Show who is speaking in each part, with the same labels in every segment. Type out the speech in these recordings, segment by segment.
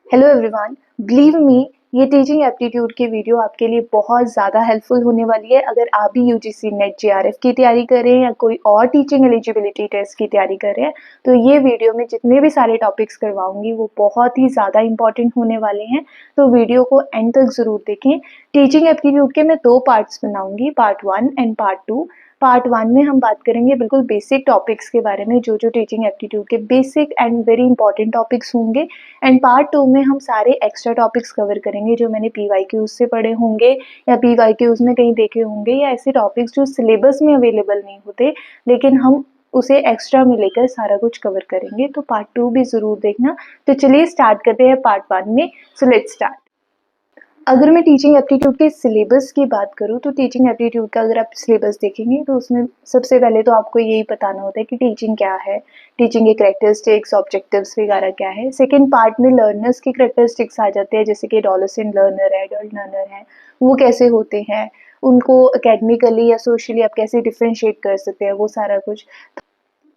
Speaker 1: Hello everyone, believe me ये teaching aptitude की video आपके लिए बहुत ज़्यादा हेल्पफुल होने वाली है। अगर आप भी यूजीसी नेट जेआरएफ की तैयारी कर रहे हैं या कोई और टीचिंग एलिजिबिलिटी टेस्ट की तैयारी कर रहे हैं, तो ये वीडियो में जितने भी सारे टॉपिक्स करवाऊंगी वो बहुत ही ज़्यादा इंपॉर्टेंट होने वाले हैं। तो वीडियो को एंड तक ज़रूर देखें। टीचिंग एप्टीट्यूड के मैं 2 पार्ट्स बनाऊंगी, पार्ट 1 एंड पार्ट 2। पार्ट 1 में हम बात करेंगे बिल्कुल बेसिक टॉपिक्स के बारे में, जो टीचिंग एप्टीट्यूड के basic and very important topics होंगे। एंड पार्ट 2 में हम सारे एक्स्ट्रा टॉपिक्स कवर करेंगे जो मैंने पीवाईक्यूज से पढ़े होंगे या पीवाईक्यूज में कहीं देखे होंगे, या ऐसे टॉपिक्स जो सिलेबस में अवेलेबल नहीं होते लेकिन हम उसे एक्स्ट्रा में लेकर सारा कुछ कवर करेंगे। तो पार्ट 2 भी ज़रूर देखना। तो चलिए स्टार्ट करते हैं पार्ट 1 में। So let's start. अगर मैं टीचिंग एप्टीट्यूड के सिलेबस की बात करूँ तो टीचिंग एप्टीट्यूड का अगर आप सिलेबस देखेंगे तो उसमें सबसे पहले तो आपको यही बताना होता है कि टीचिंग क्या है, टीचिंग के करैक्टरिस्टिक्स, ऑब्जेक्टिव्स वगैरह क्या है। सेकंड पार्ट में लर्नर्स की करैक्टरिस्टिक्स आ जाते हैं, जैसे कि एडोलेसेंट लर्नर है, एडल्ट लर्नर है, वो कैसे होते हैं, उनको एकेडमिकली या सोशली आप कैसे डिफ्रेंशिएट कर सकते हैं, वो सारा कुछ।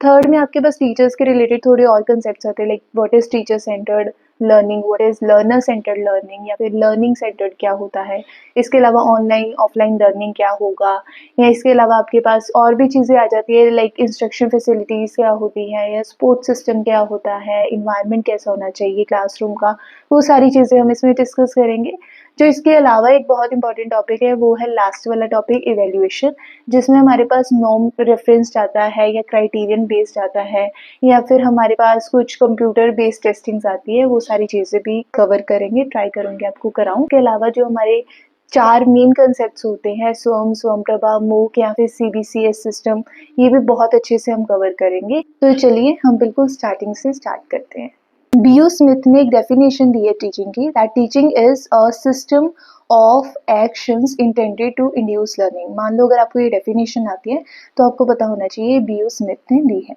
Speaker 1: थर्ड में आपके पास टीचर्स के रिलेटेड थोड़े और कंसेप्ट आते हैं, like what is teacher centred learning, what is learner centred learning, या फिर लर्निंग सेंटर्ड क्या होता है। इसके अलावा ऑनलाइन ऑफलाइन लर्निंग क्या होगा, या इसके अलावा आपके पास और भी चीज़ें आ जाती है, लाइक इंस्ट्रक्शन फैसिलिटीज़ क्या होती है, या स्पोर्ट्स सिस्टम क्या होता है, इन्वायरमेंट कैसा होना चाहिए क्लासरूम का, वो सारी चीज़ें हम इसमें डिस्कस करेंगे। जो इसके अलावा एक बहुत इंपॉर्टेंट टॉपिक है वो है लास्ट वाला टॉपिक, इवेल्युएशन, जिसमें हमारे पास नॉर्म रेफरेंस आता है या क्राइटेरियन बेस्ड आता है, या फिर हमारे पास कुछ कंप्यूटर बेस्ड टेस्टिंग्स आती है। वो सारी चीज़ें भी कवर करेंगे, ट्राई करूँगी आपको कराऊँ। के अलावा जो हमारे 4 मेन कंसेप्ट्स होते हैं, स्वयं, स्वयंप्रभा, मूक या फिर सीबीसीएस सिस्टम, ये भी बहुत अच्छे से हम कवर करेंगे। तो चलिए हम बिल्कुल स्टार्टिंग से स्टार्ट करते हैं। बीयू स्मिथ ने एक डेफिनेशन दी है टीचिंग की, that teaching is a system of actions intended to induce learning. मान लो अगर आपको ये डेफिनेशन आती है तो आपको पता होना चाहिए बीयू स्मिथ ने दी है।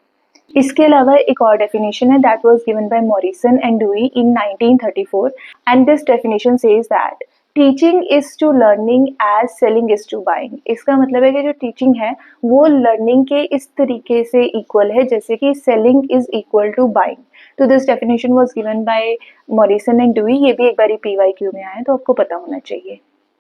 Speaker 1: इसके अलावा एक और डेफिनेशन है that was given by Morrison and Dewey in 1934, and this definition says that teaching is to learning as selling is to buying. इसका मतलब है कि जो टीचिंग है वो लर्निंग के इस तरीके से इक्वल है जैसे कि selling is equal to buying. तो this definition was given by Morrison and Dewey. ये भी एक बारी पीवाईक्यू में आया तो आपको पता होना चाहिए।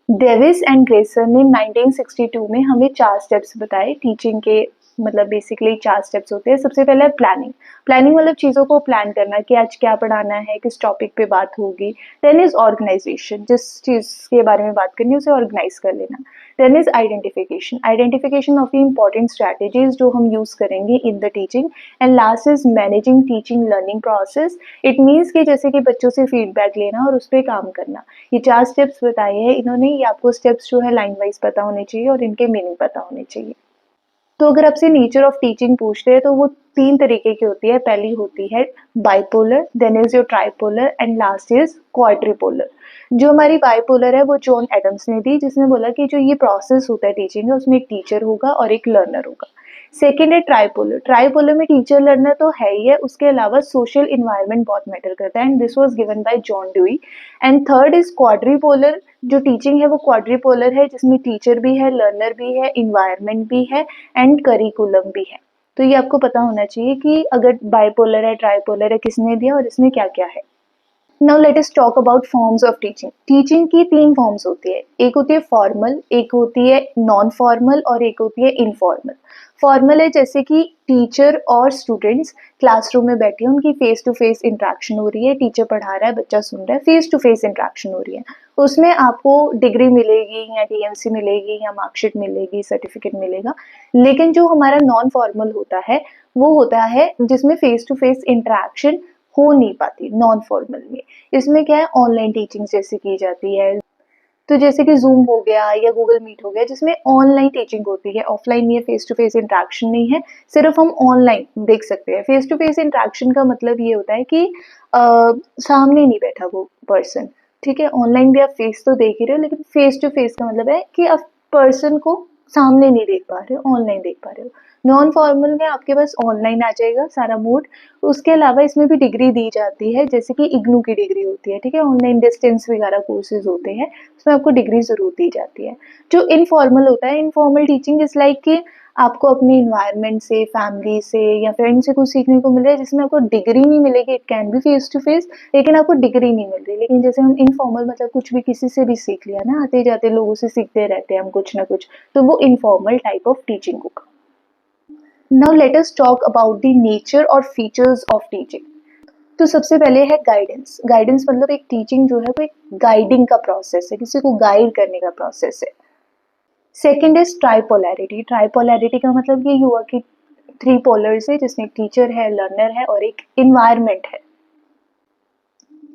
Speaker 1: डेविस एंड ग्रेसन ने 1962 में हमें 4 स्टेप्स बताए टीचिंग के, मतलब बेसिकली 4 स्टेप्स होते हैं। सबसे पहले प्लानिंग। प्लानिंग मतलब चीज़ों को प्लान करना कि आज क्या पढ़ाना है, किस टॉपिक पे बात होगी। देन इज ऑर्गेनाइजेशन, जिस चीज़ के बारे में बात करनी है उसे ऑर्गेनाइज कर लेना। Then is identification, identification of the important strategies जो हम यूज़ करेंगे in the teaching. And last is managing teaching learning process. It means कि जैसे कि बच्चों से फीडबैक लेना और उस पर काम करना। ये 4 स्टेप्स बताए हैं इन्होंने। ये आपको स्टेप्स जो है लाइन वाइज पता होने चाहिए और इनके मीनिंग पता होने चाहिए। तो अगर आपसे नेचर ऑफ टीचिंग पूछते हैं तो वो 3 तरीके की होती है। पहली होती है bipolar, then is your tripolar, and last is quadripolar. जो हमारी बाइपोलर है वो जॉन एडम्स ने दी, जिसने बोला कि जो ये प्रोसेस होता है टीचिंग का उसमें एक टीचर होगा और एक लर्नर होगा। सेकेंड है ट्राइपोलर। ट्राइपोलर में टीचर लर्नर तो है ही है, उसके अलावा सोशल इन्वायरमेंट बहुत मैटर करता है, and this was given by John Dewey. And third is quadripolar. जो टीचिंग है वो क्वाड्रिपोलर है, जिसमें टीचर भी है, लर्नर भी है, इन्वायरमेंट भी है एंड करिकुलम भी है। तो ये आपको पता होना चाहिए कि अगर बाइपोलर है, ट्राइपोलर है, किसने दिया और इसमें क्या क्या है। Now let us talk about forms of teaching. Teaching की 3 फॉर्म्स होती है, एक होती है फॉर्मल, एक होती है नॉन फॉर्मल और एक होती है इनफॉर्मल। फॉर्मल है जैसे कि टीचर और स्टूडेंट्स क्लासरूम में बैठे हैं, उनकी फेस टू फेस इंटरेक्शन हो रही है, टीचर पढ़ा रहा है, बच्चा सुन रहा है, फेस टू फेस इंटरेक्शन हो रही है। उसमें आपको डिग्री मिलेगी या टीएमसी मिलेगी या मार्कशीट मिलेगी, सर्टिफिकेट मिलेगा। लेकिन जो हमारा नॉन फॉर्मल होता है वो होता है जिसमें फेस टू फेस इंटरेक्शन हो नहीं पाती, नॉन फॉर्मल में। इसमें क्या है, ऑनलाइन टीचिंग जैसे की जाती है, तो जैसे कि जूम हो गया या गूगल मीट हो गया, जिसमें ऑनलाइन टीचिंग होती है, ऑफलाइन में फेस टू फेस इंटरेक्शन नहीं है, सिर्फ हम ऑनलाइन देख सकते हैं। फेस टू फेस इंटरेक्शन का मतलब ये होता है कि सामने नहीं बैठा वो पर्सन, ठीक है। ऑनलाइन भी आप फेस तो देख ही रहे हो, लेकिन फेस टू फेस का मतलब है कि आप पर्सन को सामने नहीं देख पा रहे हो, ऑनलाइन देख पा रहे हो। नॉन फॉर्मल में आपके पास ऑनलाइन आ जाएगा सारा मोड। उसके अलावा इसमें भी डिग्री दी जाती है, जैसे कि इग्नू की डिग्री होती है, ठीक है। ऑनलाइन डिस्टेंस वगैरह कोर्सेज होते हैं, उसमें आपको डिग्री जरूर दी जाती है। जो इनफॉर्मल होता है, इनफॉर्मल टीचिंग इज लाइक कि आपको अपने एनवायरनमेंट से, फैमिली से या फ्रेंड से कुछ सीखने को मिल रहा है जिसमें आपको डिग्री नहीं मिलेगी, it can be face to face, लेकिन आपको डिग्री नहीं मिल रही। लेकिन जैसे हम इनफॉर्मल मतलब कुछ भी किसी से भी सीख लिया ना, आते-जाते लोगों से सीखते रहते हैं हम कुछ ना कुछ, तो वो इनफॉर्मल टाइप ऑफ टीचिंग होगा। Now let us talk about the nature और फीचर्स ऑफ टीचिंग। तो सबसे पहले है गाइडेंस। गाइडेंस मतलब एक टीचिंग जो है वो एक गाइडिंग का प्रोसेस है, किसी को गाइड करने का प्रोसेस है। Second is ट्राइपोलैरिटी। ट्राइपोलैरिटी का मतलब ये हुआ कि थ्री पोलर्स है जिसमें टीचर है, लर्नर है और एक इन्वायरमेंट है।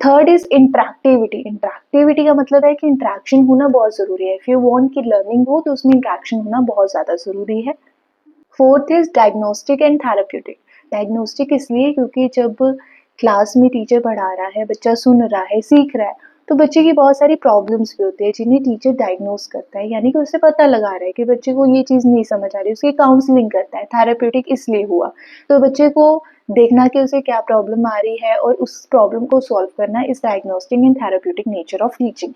Speaker 1: Third is interactivity. इंटरेक्टिविटी का मतलब है कि इंटरेक्शन होना बहुत जरूरी है। इफ यू वांट कि लर्निंग हो तो उसमें इंटरेक्शन होना बहुत ज्यादा जरूरी है। Fourth is diagnostic and therapeutic. Diagnostic इसलिए क्योंकि जब क्लास में टीचर पढ़ा रहा है, बच्चा सुन रहा है, सीख रहा है, तो बच्चे की बहुत सारी प्रॉब्लम्स भी होती है जिन्हें टीचर डायग्नोस करता है, यानी कि उससे पता लगा रहा है कि बच्चे को ये चीज़ नहीं समझ आ रही, उसकी काउंसलिंग करता है। थेराप्यूटिक इसलिए हुआ तो बच्चे को देखना कि उसे क्या प्रॉब्लम आ रही है और उस प्रॉब्लम को सॉल्व करना इस diagnostic and therapeutic nature of teaching.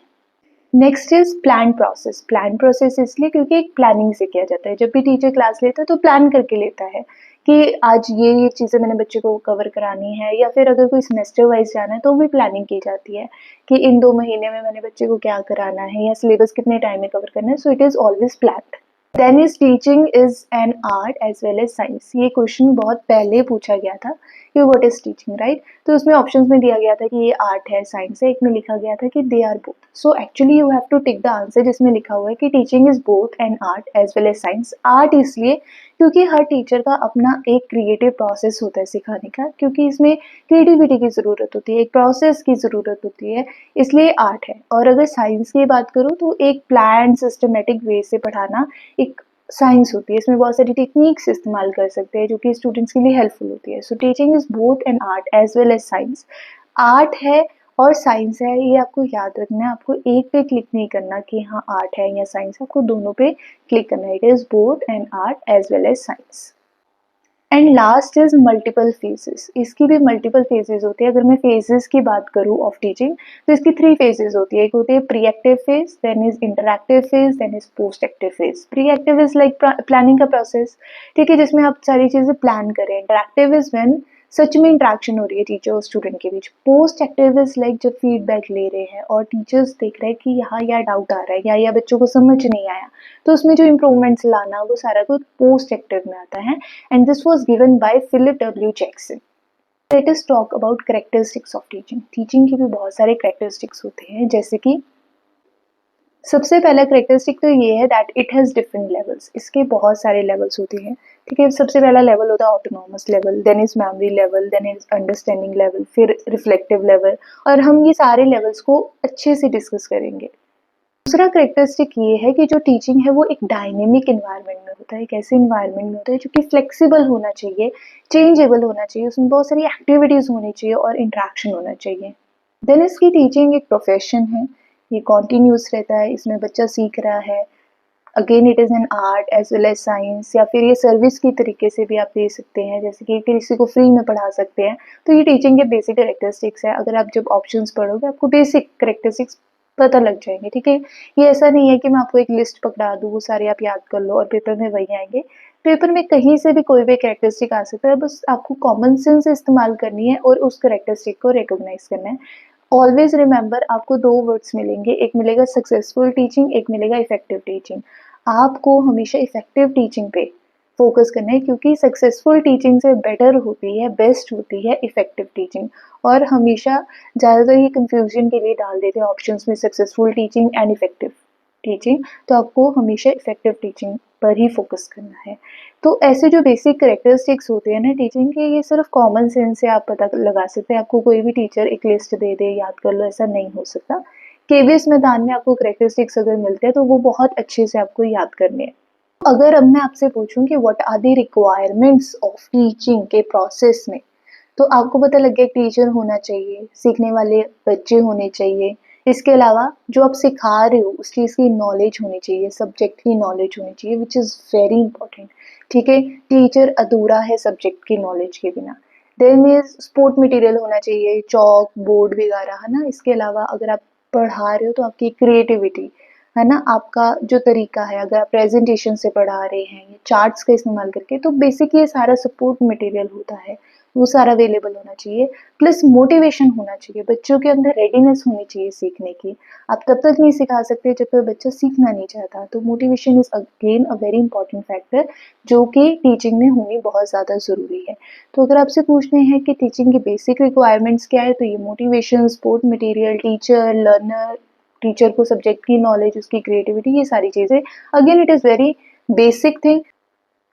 Speaker 1: Next is plan process. Plan process इसलिए क्योंकि एक प्लानिंग से किया जाता है। जब भी टीचर क्लास लेता है तो प्लान करके लेता है कि आज ये चीज़ें मैंने बच्चे को कवर करानी है, या फिर अगर कोई सेमेस्टर वाइज जाना है तो भी प्लानिंग की जाती है कि इन 2 महीने में मैंने बच्चे को क्या कराना है या सिलेबस कितने टाइम में कवर करना है। So it is always planned. Then is teaching is an art as well as science. ये क्वेश्चन बहुत पहले पूछा गया था कि व्हाट इज टीचिंग, राइट? तो उसमें ऑप्शंस में दिया गया था कि ये आर्ट है, साइंस है, एक में लिखा गया था कि they are both. So actually you have to tick the answer जिसमें लिखा हुआ है कि teaching is both an art as well as science. Art इसलिए क्योंकि हर टीचर का अपना एक क्रिएटिव प्रोसेस होता है सिखाने का, क्योंकि इसमें क्रिएटिविटी की ज़रूरत होती है, एक प्रोसेस की ज़रूरत होती है, इसलिए आर्ट है। और अगर साइंस की बात करूँ तो एक प्लान सिस्टमेटिक वे से पढ़ाना एक साइंस होती है। इसमें बहुत सारी टेक्निक्स इस्तेमाल कर सकते हैं जो कि स्टूडेंट्स के लिए हेल्पफुल होती है। So teaching is both an art as well as science. Art है और साइंस है, ये आपको याद रखना है। आपको एक पे क्लिक नहीं करना कि हाँ आर्ट है या साइंस है, आपको दोनों पे क्लिक करना है। It is both an art as well as science. And last is multiple phases. इसकी भी मल्टीपल फेजेस होती है। अगर मैं फेजेस की बात करूँ ऑफ टीचिंग तो इसकी 3 फेजेस होती है। एक होती है pre active phase, then is interactive phase, then is post active phase. Pre active is like planning का प्रोसेस, ठीक है, जिसमें आप सारी चीजें प्लान करें। इंटरएक्टिव इज व्हेन सच में इंटरेक्शन हो रही है टीचर और स्टूडेंट के बीच। पोस्ट एक्टिव इज लाइक जब फीडबैक ले रहे हैं और टीचर्स देख रहे हैं कि यहाँ यह डाउट आ रहा है या यह बच्चों को समझ नहीं आया, तो उसमें जो इम्प्रूवमेंट्स लाना वो सारा कुछ पोस्ट एक्टिव में आता है। And this was given by Philip W Jackson. Let us talk about characteristics of teaching. Teaching के भी बहुत सारे कैरेक्टरिस्टिक्स होते हैं, जैसे कि सबसे पहला कैरेक्टरिस्टिक तो ये है that it has different levels. इसके बहुत सारे लेवल्स होते हैं, ठीक है। सबसे पहला लेवल होता है autonomous level, then is memory level, then is understanding level, फिर रिफ्लेक्टिव लेवल, और हम ये सारे लेवल्स को अच्छे से डिस्कस करेंगे। दूसरा कैरेक्टरिस्टिक ये है कि जो टीचिंग है वो एक डायनेमिक एनवायरनमेंट में होता है। एक ऐसे एनवायरनमेंट में होता है जो कि फ्लेक्सिबल होना चाहिए, चेंजेबल होना चाहिए, उसमें बहुत सारी एक्टिविटीज़ होनी चाहिए और इंटरेक्शन होना चाहिए। देन इसकी टीचिंग एक प्रोफेशन है, ये कॉन्टिन्यूस रहता है, इसमें बच्चा सीख रहा है। Again it is an art as well as science, या फिर ये सर्विस की तरीके से भी आप दे सकते हैं, जैसे कि किसी को फ्री में पढ़ा सकते हैं। तो ये टीचिंग के बेसिक कैरेक्टरिस्टिक्स है। अगर आप जब ऑप्शंस पढ़ोगे आपको बेसिक कैरेक्टरिस्टिक्स पता लग जाएंगे, ठीक है। ये ऐसा नहीं है कि मैं आपको एक लिस्ट पकड़ा दूँ, वो सारे आप याद कर लो और पेपर में वही आएंगे। पेपर में कहीं से भी कोई भी कैरेक्टरिस्टिक आ सकता है, बस आपको कॉमन सेंस इस्तेमाल करनी है और उस कैरेक्टरिस्टिक को रिकॉग्नाइज करना है। ऑलवेज रिमेंबर, आपको 2 वर्ड्स मिलेंगे, एक मिलेगा सक्सेसफुल टीचिंग, एक मिलेगा इफेक्टिव टीचिंग। आपको हमेशा इफेक्टिव टीचिंग पे फोकस करना है, क्योंकि सक्सेसफुल टीचिंग से बेटर होती है, बेस्ट होती है इफेक्टिव टीचिंग। और हमेशा ज़्यादातर ये कंफ्यूजन के लिए डाल देते हैं ऑप्शंस में successful teaching and effective teaching, तो आपको हमेशा इफेक्टिव टीचिंग पर ही फोकस करना है। तो ऐसे जो बेसिक कैरेक्टरिस्टिक्स होते हैं ना टीचिंग के, ये सिर्फ कॉमन सेंस से आप पता लगा सकते हैं। आपको कोई भी टीचर एक लिस्ट दे दे याद कर लो, ऐसा नहीं हो सकता। केवीएस मैदान में आपको कैरेक्टरिस्टिक्स अगर मिलते हैं तो वो बहुत अच्छे से आपको याद करने हैं। अगर अब मैं आपसे पूछूं कि what are the requirements of teaching के प्रोसेस में, तो आपको पता लग गया टीचर होना चाहिए, सीखने वाले बच्चे होने चाहिए, इसके अलावा जो आप सिखा रहे हो उस चीज़ की नॉलेज होनी चाहिए, सब्जेक्ट की नॉलेज होनी चाहिए, विच इज़ वेरी इंपॉर्टेंट, ठीक है। टीचर अधूरा है सब्जेक्ट की नॉलेज के बिना। देन इज स्पोर्ट मटेरियल होना चाहिए, चॉक बोर्ड वगैरह, है ना। इसके अलावा अगर आप पढ़ा रहे हो तो आपकी क्रिएटिविटी, है ना? आपका जो तरीका है, अगर आप प्रेज़ेंटेशन से पढ़ा रहे हैं या चार्ट्स का इस्तेमाल करके, तो बेसिक ये सारा सपोर्ट मटेरियल होता है, वो सारा अवेलेबल होना चाहिए। प्लस मोटिवेशन होना चाहिए, बच्चों के अंदर रेडीनेस होनी चाहिए सीखने की। आप तब तक नहीं सिखा सकते जब तक बच्चा सीखना नहीं चाहता, तो motivation is again a very important factor, जो कि टीचिंग में होनी बहुत ज़्यादा ज़रूरी है। तो अगर आपसे पूछते हैं कि टीचिंग की बेसिक रिक्वायरमेंट्स क्या है, तो ये motivation, support material, teacher, learner, teacher को सब्जेक्ट की नॉलेज, उसकी क्रिएटिविटी, ये सारी चीज़ें। Again it is very basic thing.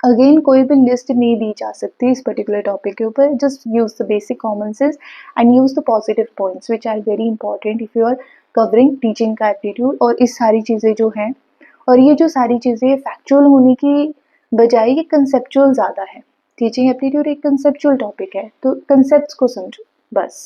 Speaker 1: Again कोई भी लिस्ट नहीं दी जा सकती इस पर्टिकुलर टॉपिक के ऊपर। Just use the basic common sense and use the positive points which are very important if you are covering teaching का एप्टीट्यूड। और इस सारी चीज़ें जो हैं, और ये जो सारी चीज़ें फैक्चुअल होने की बजाय ये कंसेप्चुअल ज़्यादा है। टीचिंग एप्टीट्यूड एक कंसेप्चुअल टॉपिक है, तो कंसेप्ट्स को समझो बस।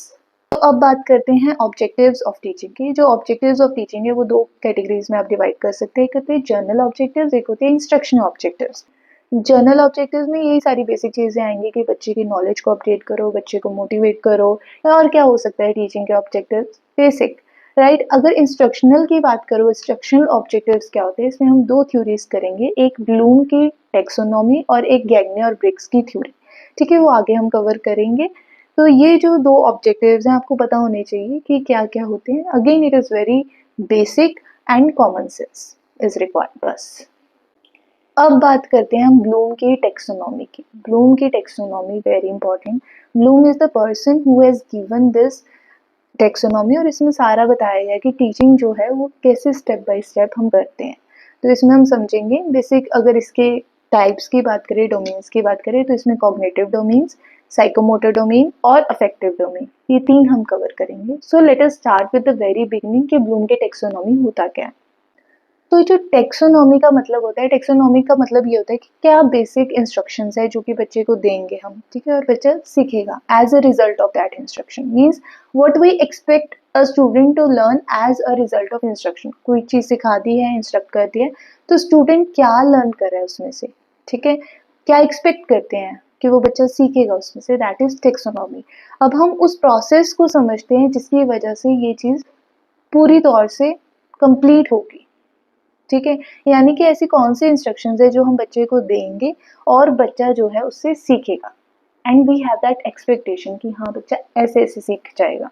Speaker 1: तो अब बात करते हैं ऑब्जेक्टिव्स ऑफ टीचिंग की। जो ऑब्जेक्टिव्स ऑफ टीचिंग है वो दो कैटेगरीज में आप डिवाइड कर सकते हैं। एक होते हैं जर्नल ऑब्जेक्टिव्स, एक होते हैं इंस्ट्रक्शनल ऑब्जेक्टिव्स। जर्नल ऑब्जेक्टिव्स में यही सारी बेसिक चीज़ें आएंगी कि बच्चे की नॉलेज को अपडेट करो, बच्चे को मोटिवेट करो, और क्या हो सकता है टीचिंग के ऑब्जेक्टिव्स बेसिक, राइट। अगर इंस्ट्रक्शनल की बात करो, इंस्ट्रक्शनल ऑब्जेक्टिव्स क्या होते हैं, इसमें हम दो थ्योरीज करेंगे, एक ब्लूम की टेक्सोनॉमी और एक गैग्ने और ब्रिग्स की थ्योरी। ठीक है, वो आगे हम कवर करेंगे। तो ये जो दो ऑब्जेक्टिव्स हैं आपको पता होने चाहिए कि क्या क्या होते हैं। Again it is very basic and common sense is required बस। अब बात करते हैं हम ब्लूम की टेक्सोनॉमी की। ब्लूम की taxonomy very important. Bloom is the person who has given this taxonomy, और इसमें सारा बताया गया कि टीचिंग जो है वो कैसे स्टेप बाय स्टेप हम करते हैं। तो इसमें हम समझेंगे बेसिक, अगर इसके टाइप्स की बात करें, डोमेन्स की बात करें, तो इसमें कॉग्निटिव डोमेन्स, साइकोमोटर डोमेन और अफेक्टिव डोमेन, ये तीन हम कवर करेंगे। So let us start with the very beginning कि ब्लूम के टेक्सोनॉमी होता क्या है। तो जो टेक्सोनॉमी का मतलब होता है, टेक्सोनॉमी का मतलब ये होता है कि क्या बेसिक इंस्ट्रक्शंस है जो कि बच्चे को देंगे हम, ठीक है, और बच्चा सीखेगा as a result of that instruction. Means what we expect a student to learn as a result of instruction. कोई चीज़ सिखा दी है, इंस्ट्रक्ट कर दिया है, तो स्टूडेंट क्या लर्न कर रहा है उसमें से, ठीक है, क्या एक्सपेक्ट करते हैं कि वो बच्चा सीखेगा उसमें से, दैट इज टेक्सोनॉमी। अब हम उस प्रोसेस को समझते हैं जिसकी वजह से ये चीज़ पूरी तौर से कंप्लीट होगी, ठीक है। यानी कि ऐसी कौन सी इंस्ट्रक्शंस है जो हम बच्चे को देंगे और बच्चा जो है उससे सीखेगा, and we have that expectation कि हाँ बच्चा ऐसे ऐसे सीख जाएगा।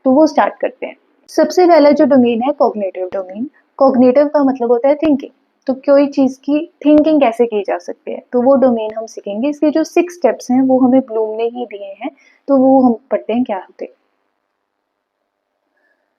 Speaker 1: तो वो स्टार्ट करते हैं। सबसे पहला जो डोमेन है कॉग्निटिव डोमेन। कॉग्निटिव का मतलब होता है थिंकिंग। तो कोई चीज़ की थिंकिंग कैसे की जा सकती है, तो वो डोमेन हम सीखेंगे। इसके जो 6 स्टेप्स हैं वो हमें ब्लूम ने ही दिए हैं, तो वो हम पढ़ते हैं क्या होते हैं।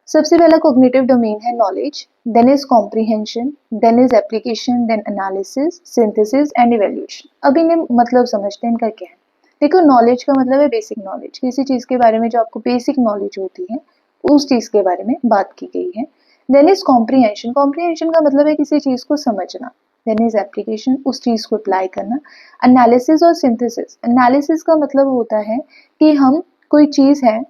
Speaker 1: सबसे पहला कॉग्निटिव डोमेन है knowledge, then is comprehension, then is application, then analysis, synthesis and evaluation. अब इन्हें मतलब समझते हैं इनका क्या है। देखो, नॉलेज का मतलब है बेसिक नॉलेज, किसी चीज़ के बारे में जो आपको बेसिक नॉलेज होती है उस चीज़ के बारे में बात की गई है। देन इज कॉम्प्रिहेंशन, कॉम्प्रिहेंशन का मतलब है किसी चीज़ को समझना। देन इज एप्लीकेशन, उस चीज़ को अप्लाई करना। एनालिसिस और सिंथेसिस, एनालिसिस का मतलब होता है कि हम कोई चीज़ है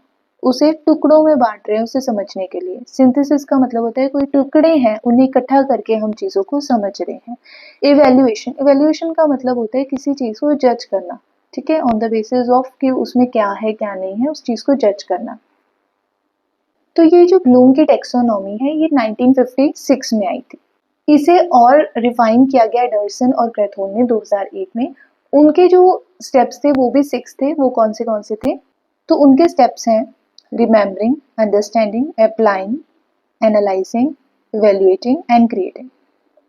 Speaker 1: उसे टुकड़ों में बांट रहे हैं उसे समझने के लिए। सिंथेसिस का मतलब होता है कोई टुकड़े हैं उन्हें इकट्ठा करके हम चीज़ों को समझ रहे हैं। इवैल्यूएशन, इवैल्यूएशन का मतलब होता है किसी चीज़ को जज करना, ठीक है, ऑन द बेसिस ऑफ कि उसमें क्या है क्या नहीं है, उस चीज़ को जज करना। तो ये जो ब्लूम की टेक्सोनॉमी है ये 1956 में आई थी। इसे और रिफाइन किया गया एडर्सन और क्रेथोल ने 2001 में। उनके जो स्टेप्स थे वो भी 6 थे। वो कौन से थे, तो उनके स्टेप्स हैं remembering, understanding, applying, analysing, evaluating and creating.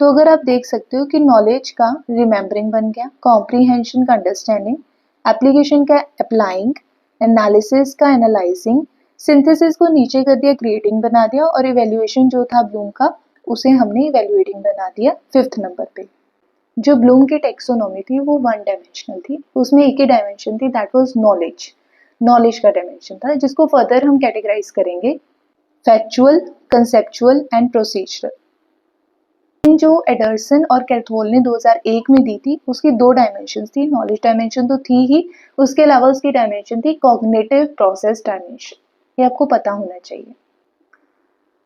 Speaker 1: तो अगर आप देख सकते हो कि नॉलेज का रिमेम्बरिंग बन गया, कॉम्प्रीहेंशन का अंडरस्टैंडिंग, एप्लीकेशन का अप्लाइंग, एनालिसिस का एनालाइजिंग, सिंथेसिस को नीचे कर दिया, क्रिएटिंग बना दिया, और इवेल्युएशन जो था ब्लूम का उसे हमने इवेल्युएटिंग बना दिया 5th नंबर पे। जो ब्लूम की टेक्सोनॉमी थी वो 1 डायमेंशनल थी, उसमें एक ही डायमेंशन थी, दैट वाज नॉलेज। नॉलेज का डायमेंशन था जिसको फर्दर हम कैटेगराइज करेंगे फैक्चुअल, कंसेप्चुअल एंड प्रोसीजरल। जो एडर्सन और कैथोल ने 2001 में दी थी उसकी 2 डायमेंशन थी। नॉलेज डायमेंशन तो थी ही, उसके अलावा उसकी डायमेंशन थी कॉग्निटिव प्रोसेस डायमेंशन। ये आपको पता होना चाहिए।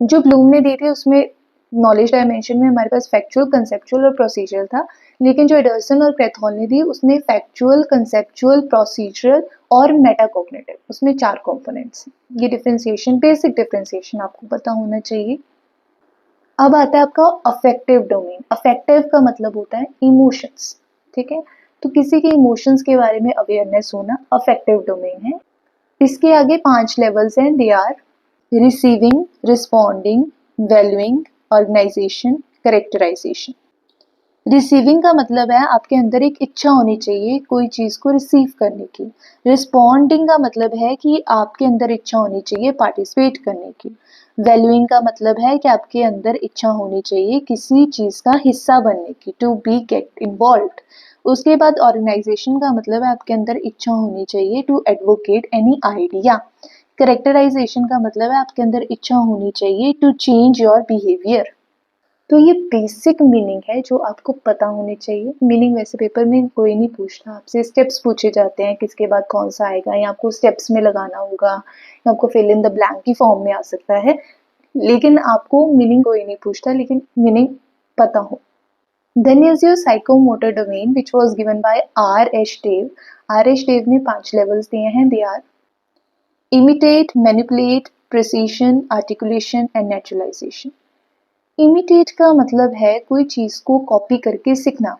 Speaker 1: जो ब्लूम ने दी थी उसमें नॉलेज डायमेंशन में हमारे पास फैक्चुअल, कंसेप्चुअल और प्रोसीजरल था, लेकिन जो एडर्सन और क्रेथोल ने दी उसमें फैक्चुअल, कंसेप्चुअल, प्रोसीजरल और मेटाकॉग्निटिव, उसमें 4 कंपोनेंट्स। ये डिफरेंशिएशन, बेसिक डिफरेंशिएशन आपको पता होना चाहिए। अब आता है आपका अफेक्टिव डोमेन। अफेक्टिव का मतलब होता है इमोशंस, ठीक है। तो किसी के इमोशंस के बारे में अवेयरनेस होना अफेक्टिव डोमेन है। इसके आगे 5 लेवल्स हैं। They are receiving, responding, valuing, organisation, characterisation. Receiving का मतलब है आपके अंदर एक इच्छा होनी चाहिए कोई चीज़ को रिसीव करने की। रिस्पॉन्डिंग का मतलब है कि आपके अंदर इच्छा होनी चाहिए पार्टिसिपेट करने की। वैल्यूइंग का मतलब है कि आपके अंदर इच्छा होनी चाहिए किसी चीज़ का हिस्सा बनने की, टू बी गेट इन्वॉल्व्ड। उसके बाद ऑर्गेनाइजेशन का मतलब है आपके अंदर इच्छा होनी चाहिए to advocate any idea. Characterisation का मतलब है आपके अंदर इच्छा होनी चाहिए टू चेंज योर बिहेवियर। तो ये बेसिक मीनिंग है जो आपको पता होनी चाहिए। मीनिंग वैसे पेपर में कोई नहीं पूछता आपसे, स्टेप्स पूछे जाते हैं किसके बाद कौन सा आएगा, या आपको स्टेप्स में लगाना होगा, या आपको फिल इन द ब्लैंक की फॉर्म में आ सकता है, लेकिन आपको मीनिंग कोई नहीं पूछता, लेकिन मीनिंग पता हो। Then is your psychomotor domain which was given by R.H. Dave। R.H. Dave ने 5 लेवल्स दिए हैं। They are imitate, manipulate, precision, articulation and naturalisation. Imitate का मतलब है कोई चीज़ को कॉपी करके सीखना।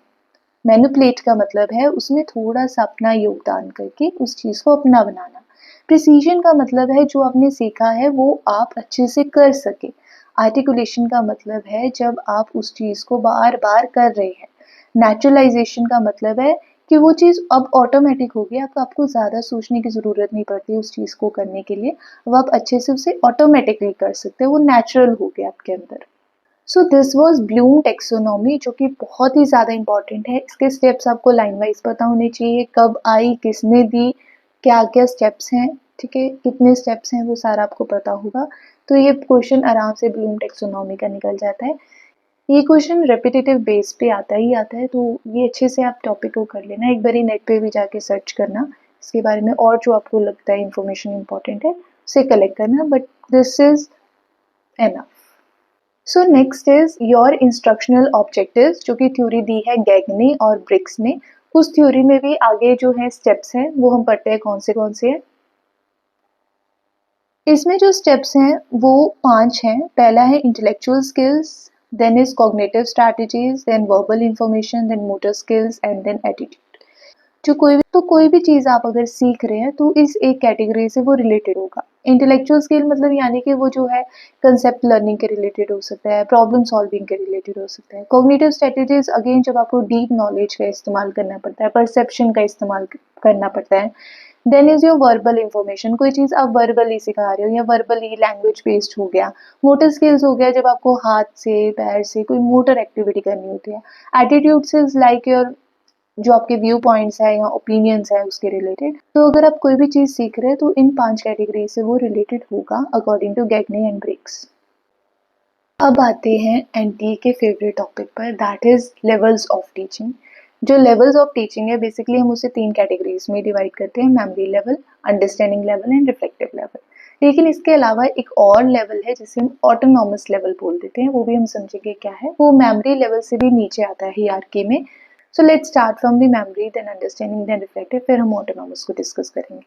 Speaker 1: मैनिपुलेट का मतलब है उसमें थोड़ा सा अपना योगदान करके उस चीज़ को अपना बनाना। प्रिसीजन का मतलब है जो आपने सीखा है वो आप अच्छे से कर सके। आर्टिकुलेशन का मतलब है जब आप उस चीज़ को बार बार कर रहे हैं। नेचुरलाइजेशन का मतलब है कि वो चीज़ अब ऑटोमेटिक हो गई, आपको ज़्यादा सोचने की ज़रूरत नहीं पड़ती उस चीज़ को करने के लिए। अब आप अच्छे से उसे ऑटोमेटिकली कर सकते हो, वो नेचुरल हो गया आपके अंदर। So this was Bloom taxonomy, जो कि बहुत ही ज़्यादा इंपॉर्टेंट है। इसके स्टेप्स आपको लाइन वाइज पता होने चाहिए, कब आई, किसने दी, क्या क्या स्टेप्स हैं, ठीक है, कितने स्टेप्स हैं, वो सारा आपको पता होगा। तो ये क्वेश्चन आराम से ब्लूम टेक्सोनॉमी का निकल जाता है। ये क्वेश्चन रेपिटेटिव बेस पे आता ही आता है, तो ये अच्छे से आप टॉपिक को कर लेना। एक बार नेट पे भी जाके सर्च करना इसके बारे में, और जो आपको लगता है इन्फॉर्मेशन इंपॉर्टेंट है उसे कलेक्ट करना, but this is enough. So next is your instructional objectives, जो कि थ्योरी दी है गैग ने और ब्रिक्स ने। उस थ्योरी में भी आगे जो है स्टेप्स हैं वो हम पढ़ते हैं कौन से हैं। इसमें जो स्टेप्स हैं वो 5 हैं। पहला है intellectual skills, then is cognitive strategies, then verbal information, then motor skills and then attitude. जो कोई भी चीज़ आप अगर सीख रहे हैं तो इस एक कैटेगरी से वो रिलेटेड होगा। इंटेलेक्चुअल स्किल मतलब यानी कि वो जो है कंसेप्ट लर्निंग के रिलेटेड हो सकता है, प्रॉब्लम सॉल्विंग के रिलेटेड हो सकता है। कॉग्निटिव स्ट्रेटजीज अगेन जब आपको डीप नॉलेज का इस्तेमाल करना पड़ता है, परसेप्शन का इस्तेमाल करना पड़ता है। Then is your verbal information, कोई चीज़ आप वर्बली सिखा रहे हो या वर्बली लैंग्वेज बेस्ड हो गया। मोटर स्किल्स हो गया जब आपको हाथ से पैर से कोई मोटर एक्टिविटी करनी होती है। एटीट्यूड्स इज लाइक योर जो आपके व्यू पॉइंट्स है या ओपिनियंस है उसके रिलेटेड। तो अगर आप कोई भी चीज़ सीख रहे हैं तो इन 5 कैटेगरी से वो रिलेटेड होगा अकॉर्डिंग टू गैगने एंड ब्रिक्स। अब आते हैं एनटीए के फेवरेट टॉपिक पर, that is levels of teaching. जो लेवल्स ऑफ टीचिंग है बेसिकली हम उसे 3 कैटेगरीज में डिवाइड करते हैं, memory level, understanding level and reflective level. लेकिन इसके अलावा एक और लेवल है जिसे हम ऑटोनॉमस लेवल बोल देते हैं, वो भी हम समझेंगे क्या है। वो मेमोरी लेवल से भी नीचे आता है हियरार्की में। So let's start from the memory, then understanding, then reflective, फिर हम ऑटोनॉमस को डिस्कस करेंगे।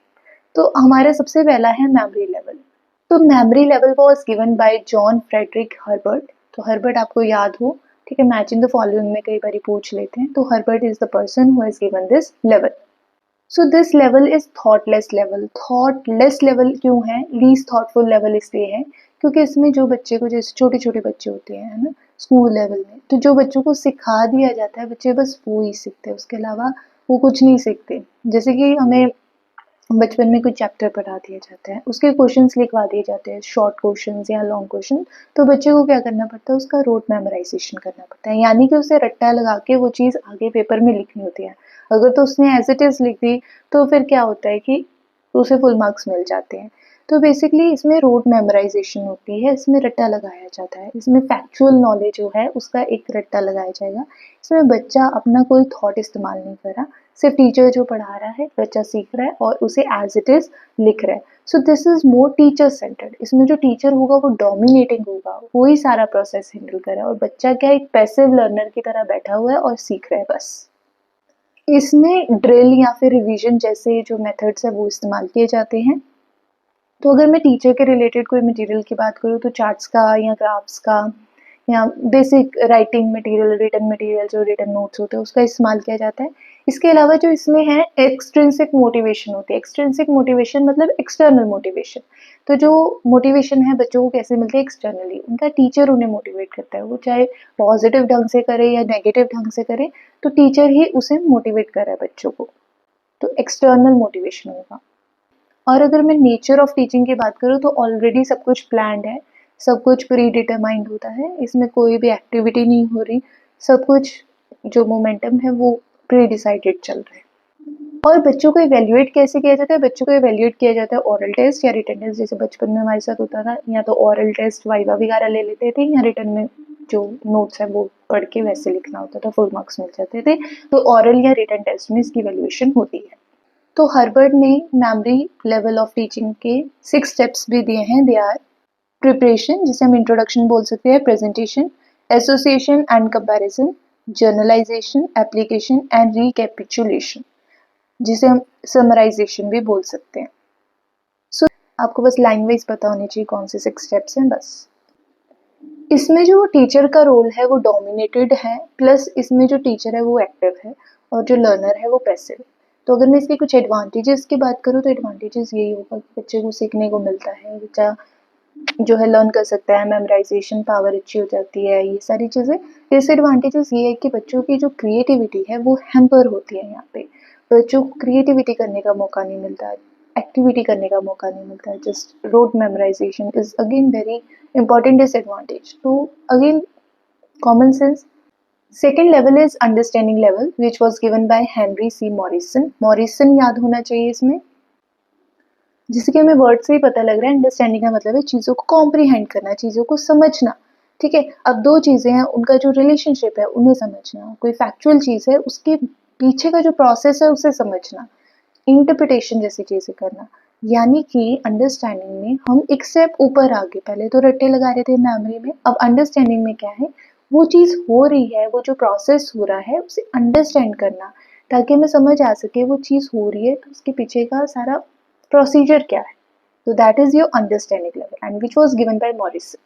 Speaker 1: तो हमारा सबसे पहला है मेमोरी लेवल। तो memory level was given by John Frederick Herbart. तो हर्बर्ट आपको याद हो, ठीक है, मैचिंग द फॉलोइंग में कई बार पूछ लेते हैं। तो Herbert is the person who has given this level. So this level is thoughtless level. Thoughtless level क्यों है, लीस्ट थॉटफुल लेवल इसलिए है क्योंकि इसमें जो बच्चे को, जैसे छोटे छोटे बच्चे होते हैं है ना स्कूल लेवल में, तो जो बच्चों को सिखा दिया जाता है बच्चे बस वो ही सीखते हैं, उसके अलावा वो कुछ नहीं सीखते। जैसे कि हमें बचपन में कुछ चैप्टर पढ़ा दिया जाता है, उसके क्वेश्चंस लिखवा दिए जाते हैं, शॉर्ट क्वेश्चंस या लॉन्ग क्वेश्चन। तो बच्चे को क्या करना पड़ता है, उसका रोट मेमोराइजेशन करना पड़ता है, यानी कि उसे रट्टा लगा के वो चीज़ आगे पेपर में लिखनी होती है। अगर तो उसने एज इट इज़ लिख दी तो फिर क्या होता है कि उसे फुल मार्क्स मिल जाते हैं। तो बेसिकली इसमें रोट मेमोराइजेशन होती है, इसमें रट्टा लगाया जाता है, इसमें फैक्चुअल नॉलेज जो है उसका एक रट्टा लगाया जाएगा। इसमें बच्चा अपना कोई थॉट इस्तेमाल नहीं कर रहा, सिर्फ टीचर जो पढ़ा रहा है बच्चा सीख रहा है और उसे एज इट इज लिख रहा है। So this is more teacher centred. इसमें जो टीचर होगा वो डोमिनेटिंग होगा, वो ही सारा प्रोसेस हैंडल कर रहा है और बच्चा क्या एक पैसिव लर्नर की तरह बैठा हुआ है और सीख रहा है बस। इसमें ड्रिल या फिर रिवीजन जैसे जो मेथड्स है वो इस्तेमाल किए जाते हैं। तो अगर मैं टीचर के रिलेटेड कोई मटेरियल की बात करूँ तो चार्ट्स का या ग्राफ्स का या basic writing material, written material, जो रिटन नोट्स होते हैं उसका इस्तेमाल किया जाता है। इसके अलावा जो इसमें है एक्सट्रिंसिक मोटिवेशन होती है। एक्सट्रिंसिक मोटिवेशन मतलब एक्सटर्नल मोटिवेशन। तो जो मोटिवेशन है बच्चों को कैसे मिलती है? एक्सटर्नली। उनका टीचर उन्हें मोटिवेट करता है, वो चाहे पॉजिटिव ढंग से करे या नेगेटिव ढंग से करे, तो टीचर ही उसे मोटिवेट कर रहा है बच्चों को, तो एक्सटर्नल मोटिवेशन होगा। और अगर मैं नेचर ऑफ टीचिंग की बात करूँ तो ऑलरेडी सब कुछ प्लान्ड है, सब कुछ प्री डिटरमाइंड होता है, इसमें कोई भी एक्टिविटी नहीं हो रही, सब कुछ जो मोमेंटम है वो प्री डिसाइडेड चल रहा है। और बच्चों को इवैल्यूएट कैसे किया जाता है? बच्चों को इवैल्यूएट किया जाता है ओरल टेस्ट या रिटन टेस्ट, जैसे बचपन में हमारे साथ होता था, या तो ओरल टेस्ट वाइवा वगैरह ले लेते थे, या रिटन में जो नोट्स है वो पढ़ के वैसे लिखना होता था, फुल मार्क्स मिल जाते थे। तो ओरल या रिटन टेस्ट में इसकी इवैल्यूएशन होती है। तो हार्वर्ड ने मेमोरी लेवल ऑफ टीचिंग के 6 स्टेप्स भी दिए हैं। दे आर प्रिपरेशन, जिसे हम इंट्रोडक्शन बोल सकते हैं, presentation, association and comparison, journalisation, application and recapitulation, जिसे हम समराइजेशन भी बोल सकते हैं। सो आपको बस लाइन वाइज पता होनी चाहिए कौन से 6 स्टेप्स हैं बस। इसमें जो टीचर का रोल है वो डोमिनेटेड है, प्लस इसमें जो टीचर है वो एक्टिव है और जो लर्नर है वो पैसिव है। तो अगर मैं इसके कुछ एडवांटेजेस की बात करूँ तो एडवांटेजेस यही होगा कि बच्चे को सीखने को मिलता है, बच्चा जो है लर्न कर सकता है, मेमोराइजेशन पावर अच्छी हो जाती है, ये सारी चीज़ें। डिसएडवांटेजेस ये है कि बच्चों की जो क्रिएटिविटी है वो हैम्पर होती है। यहाँ पे बच्चों को क्रिएटिविटी करने का मौका नहीं मिलता, एक्टिविटी करने का मौका नहीं मिलता, just rote memorization is again very important disadvantage. तो again common sense. Second level is understanding level which was given by Henry C Morrison. Morrison याद होना चाहिए इसमें, जिससे कि हमें वर्ड से ही पता लग रहा है। अंडरस्टैंडिंग का मतलब है चीज़ों को कॉम्प्रीहेंड करना, चीज़ों को समझना। ठीक है, अब दो चीज़ें हैं, उनका जो रिलेशनशिप है उन्हें समझना, कोई फैक्चुअल चीज़ है उसके पीछे का जो प्रोसेस है उसे समझना, इंटरप्रिटेशन जैसी चीज़ें करना। यानी कि अंडरस्टैंडिंग में हम एक स्टेप ऊपर आ गए, पहले तो रट्टे लगा रहे थे मेमोरी में, अब अंडरस्टैंडिंग में क्या है, वो चीज़ हो रही है, वो जो प्रोसेस हो रहा है उसे अंडरस्टैंड करना, ताकि हमें समझ आ सके वो चीज़ हो रही है तो उसके पीछे का सारा प्रोसीजर क्या है। तो that is your understanding level and which was given by Morrison.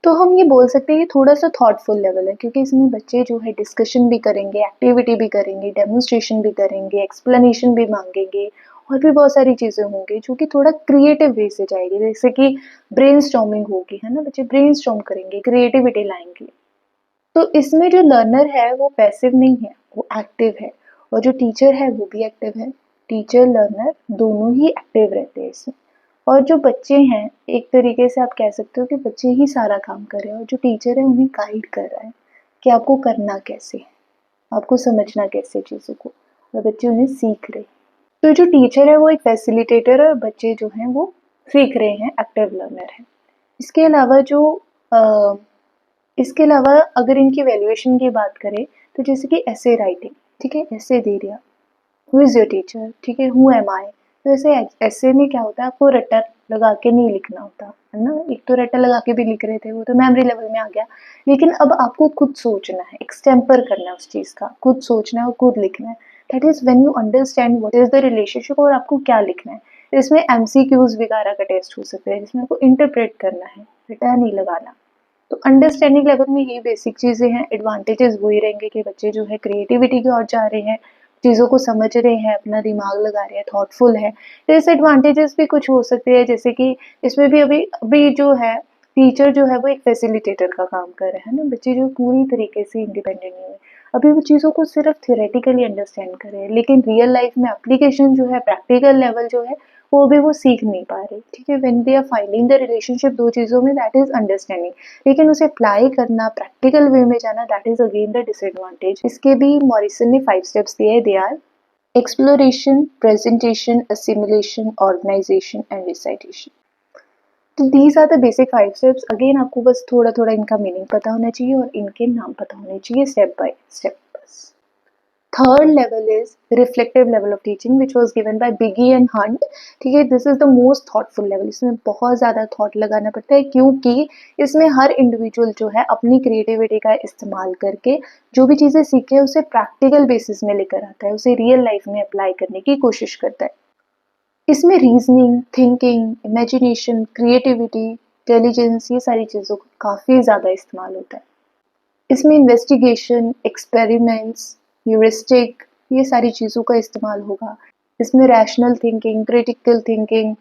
Speaker 1: तो हम ये बोल सकते हैं कि थोड़ा सा थॉटफुल लेवल है, क्योंकि इसमें बच्चे जो है डिस्कशन भी करेंगे, एक्टिविटी भी करेंगे, डेमोन्स्ट्रेशन भी करेंगे, एक्सप्लेनेशन भी मांगेंगे, और भी बहुत सारी चीज़ें होंगी जो कि थोड़ा क्रिएटिव वे से जाएगी, जैसे कि ब्रेन स्टॉर्मिंग होगी, है ना, बच्चे ब्रेन स्टॉर्म करेंगे, क्रिएटिविटी लाएंगे। तो इसमें जो लर्नर है वो पैसिव नहीं है, वो एक्टिव है, और जो टीचर है वो भी एक्टिव है। टीचर लर्नर दोनों ही एक्टिव रहते हैं इसमें। और जो बच्चे हैं, एक तरीके से आप कह सकते हो कि बच्चे ही सारा काम कर रहे हैं, और जो टीचर है उन्हें गाइड कर रहा है कि आपको करना कैसे है, आपको समझना कैसे चीज़ों को, और बच्चे उन्हें सीख रहे हैं। तो जो टीचर है वो एक फैसिलिटेटर है, और बच्चे जो हैं वो सीख रहे हैं, एक्टिव लर्नर है। इसके अलावा जो अ, इसके अलावा अगर इनकी वैल्यूएशन की बात करें तो जैसे कि ऐसे राइटिंग, ठीक है, ऐसे दे दिया, हु इज़ योर टीचर, ठीक है, हु एम आई। तो ऐसे ऐसे में क्या होता है, आपको रट्टा लगा के नहीं लिखना होता है ना। एक तो रट्टा लगा के भी लिख रहे थे, वो तो मेमोरी लेवल में आ गया, लेकिन अब आपको खुद सोचना है, एक्सटेम्पर करना है उस चीज़ का, खुद सोचना है और खुद लिखना है। That is when you understand what is the relationship और आपको क्या लिखना है। इसमें एमसीक्यूज वगैरह का टेस्ट हो सकता है, जिसमें आपको इंटरप्रेट करना है, रट्टा नहीं लगाना। तो अंडरस्टैंडिंग लेवल में ये बेसिक चीज़ें हैं। एडवांटेजेस वही रहेंगे कि बच्चे जो है क्रिएटिविटी की ओर जा रहे हैं, चीज़ों को समझ रहे हैं, अपना दिमाग लगा रहे हैं, थॉटफुल है। डिसएडवांटेजेस भी कुछ हो सकते हैं, जैसे कि इसमें भी अभी अभी जो है टीचर जो है वो एक फैसिलिटेटर का काम कर रहा है ना, बच्चे जो पूरी तरीके से इंडिपेंडेंट नहीं हुए, अभी वो चीज़ों को सिर्फ थियोरेटिकली अंडरस्टैंड कर रहे हैं, लेकिन रियल लाइफ में एप्लीकेशन जो है, प्रैक्टिकल लेवल जो है वो भी वो सीख नहीं पा रहे। ठीक है, when they are finding the relationship दो चीज़ों में, दैट इज अंडरस्टैंडिंग, लेकिन उसे अप्लाई करना, प्रैक्टिकल वे में जाना, that is again the disadvantage. इसके भी मॉरिसन ने 5 स्टेप्स दिए। They are exploration, presentation, assimilation, organization and recitation. तो these are the basic 5 steps. Again आपको बस थोड़ा थोड़ा इनका मीनिंग पता होना चाहिए और इनके नाम पता होने चाहिए, स्टेप बाय स्टेप बस। Third level is reflective level of teaching which was given by Bigge and Hunt. ठीक है, this is the most thoughtful level. इसमें बहुत ज़्यादा थॉट लगाना पड़ता है, क्योंकि इसमें हर इंडिविजुअल जो है अपनी क्रिएटिविटी का इस्तेमाल करके जो भी चीज़ें सीखे उसे प्रैक्टिकल बेसिस में लेकर आता है, उसे रियल लाइफ में अप्लाई करने की कोशिश करता है। इसमें reasoning, thinking, imagination, creativity, intelligence, ये सारी चीज़ों का काफ़ी ज़्यादा इस्तेमाल होता है। इसमें इन्वेस्टिगेशन, एक्सपेरिमेंट्स, ह्यूरिस्टिक, ये सारी चीज़ों का इस्तेमाल होगा। इसमें rational thinking, critical thinking,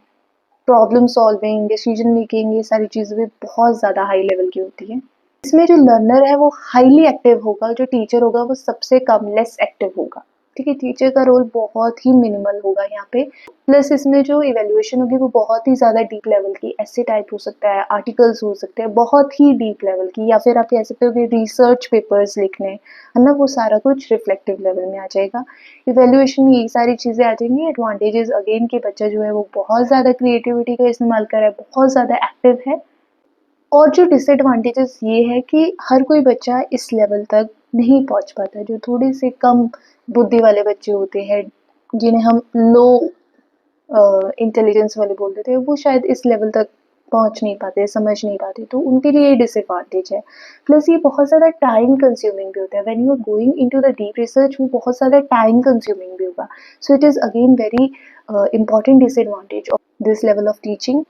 Speaker 1: problem solving, decision making, ये सारी चीज़ें भी बहुत ज़्यादा हाई लेवल की होती हैं। इसमें जो लर्नर है वो हाईली एक्टिव होगा, जो टीचर होगा वो सबसे कम लेस एक्टिव होगा। ठीक है, टीचर का रोल बहुत ही मिनिमल होगा यहाँ पे। प्लस इसमें जो इवैल्यूएशन होगी वो बहुत ही ज़्यादा डीप लेवल की, ऐसे टाइप हो सकता है, आर्टिकल्स हो सकते हैं, बहुत ही डीप लेवल की, या फिर आप कह सकते हो कि रिसर्च पेपर्स लिखने, है ना, वो सारा कुछ रिफ्लेक्टिव लेवल में आ जाएगा। इवैल्यूएशन में ये सारी चीज़ें आ जाएंगी। एडवांटेजेस अगेन कि बच्चा जो है वो बहुत ज़्यादा क्रिएटिविटी का इस्तेमाल कर रहा है, बहुत ज़्यादा एक्टिव है। और जो डिसएडवांटेजेस ये है कि हर कोई बच्चा इस लेवल तक नहीं पहुंच पाता। जो थोड़े से कम बुद्धि वाले बच्चे होते हैं, जिन्हें हम लो इंटेलिजेंस वाले बोल देते हैं, वो शायद इस लेवल तक पहुंच नहीं पाते, समझ नहीं पाते, तो उनके लिए ये डिसएडवांटेज है। प्लस ये बहुत ज़्यादा टाइम कंज्यूमिंग भी होता है। When you are going into the deep research, वो बहुत ज़्यादा टाइम कंज्यूमिंग भी होगा। So it is again very important disadvantage of this level of teaching.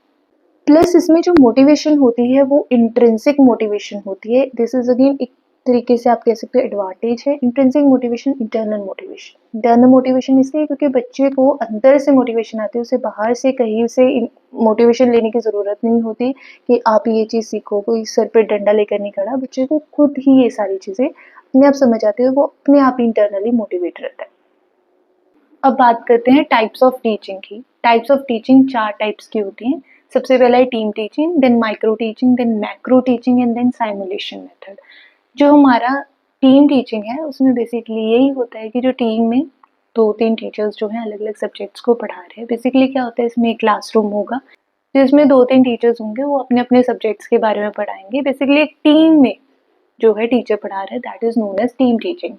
Speaker 1: Plus इसमें जो मोटिवेशन होती है वो इंट्रिंसिक मोटिवेशन होती है। दिस इज अगेन एक तरीके से आप कह सकते हो एडवांटेज है। Intrinsic motivation, internal motivation. Internal motivation इसलिए क्योंकि बच्चे को अंदर से मोटिवेशन आती है, उसे बाहर से कहीं से मोटिवेशन लेने की ज़रूरत नहीं होती कि आप ये चीज़ सीखो, कोई सर पे डंडा लेकर नहीं खड़ा। बच्चे को खुद ही ये सारी चीज़ें अपने आप समझ आती है, वो अपने आप इंटरनली मोटिवेट रहता है। अब बात करते हैं टाइप्स ऑफ टीचिंग की। टाइप्स ऑफ टीचिंग 4 टाइप्स की होती हैं। सबसे पहला है team teaching, then micro teaching, then macro teaching and then simulation method. जो हमारा टीम टीचिंग है उसमें बेसिकली यही होता है कि जो टीम में 2-3 टीचर्स जो हैं अलग-अलग सब्जेक्ट्स को पढ़ा रहे हैं। बेसिकली क्या होता है, इसमें एक क्लासरूम होगा जिसमें 2-3 टीचर्स होंगे, वो अपने-अपने सब्जेक्ट्स के बारे में पढ़ाएँगे। बेसिकली एक टीम में जो है टीचर पढ़ा रहा है, that is known as team teaching.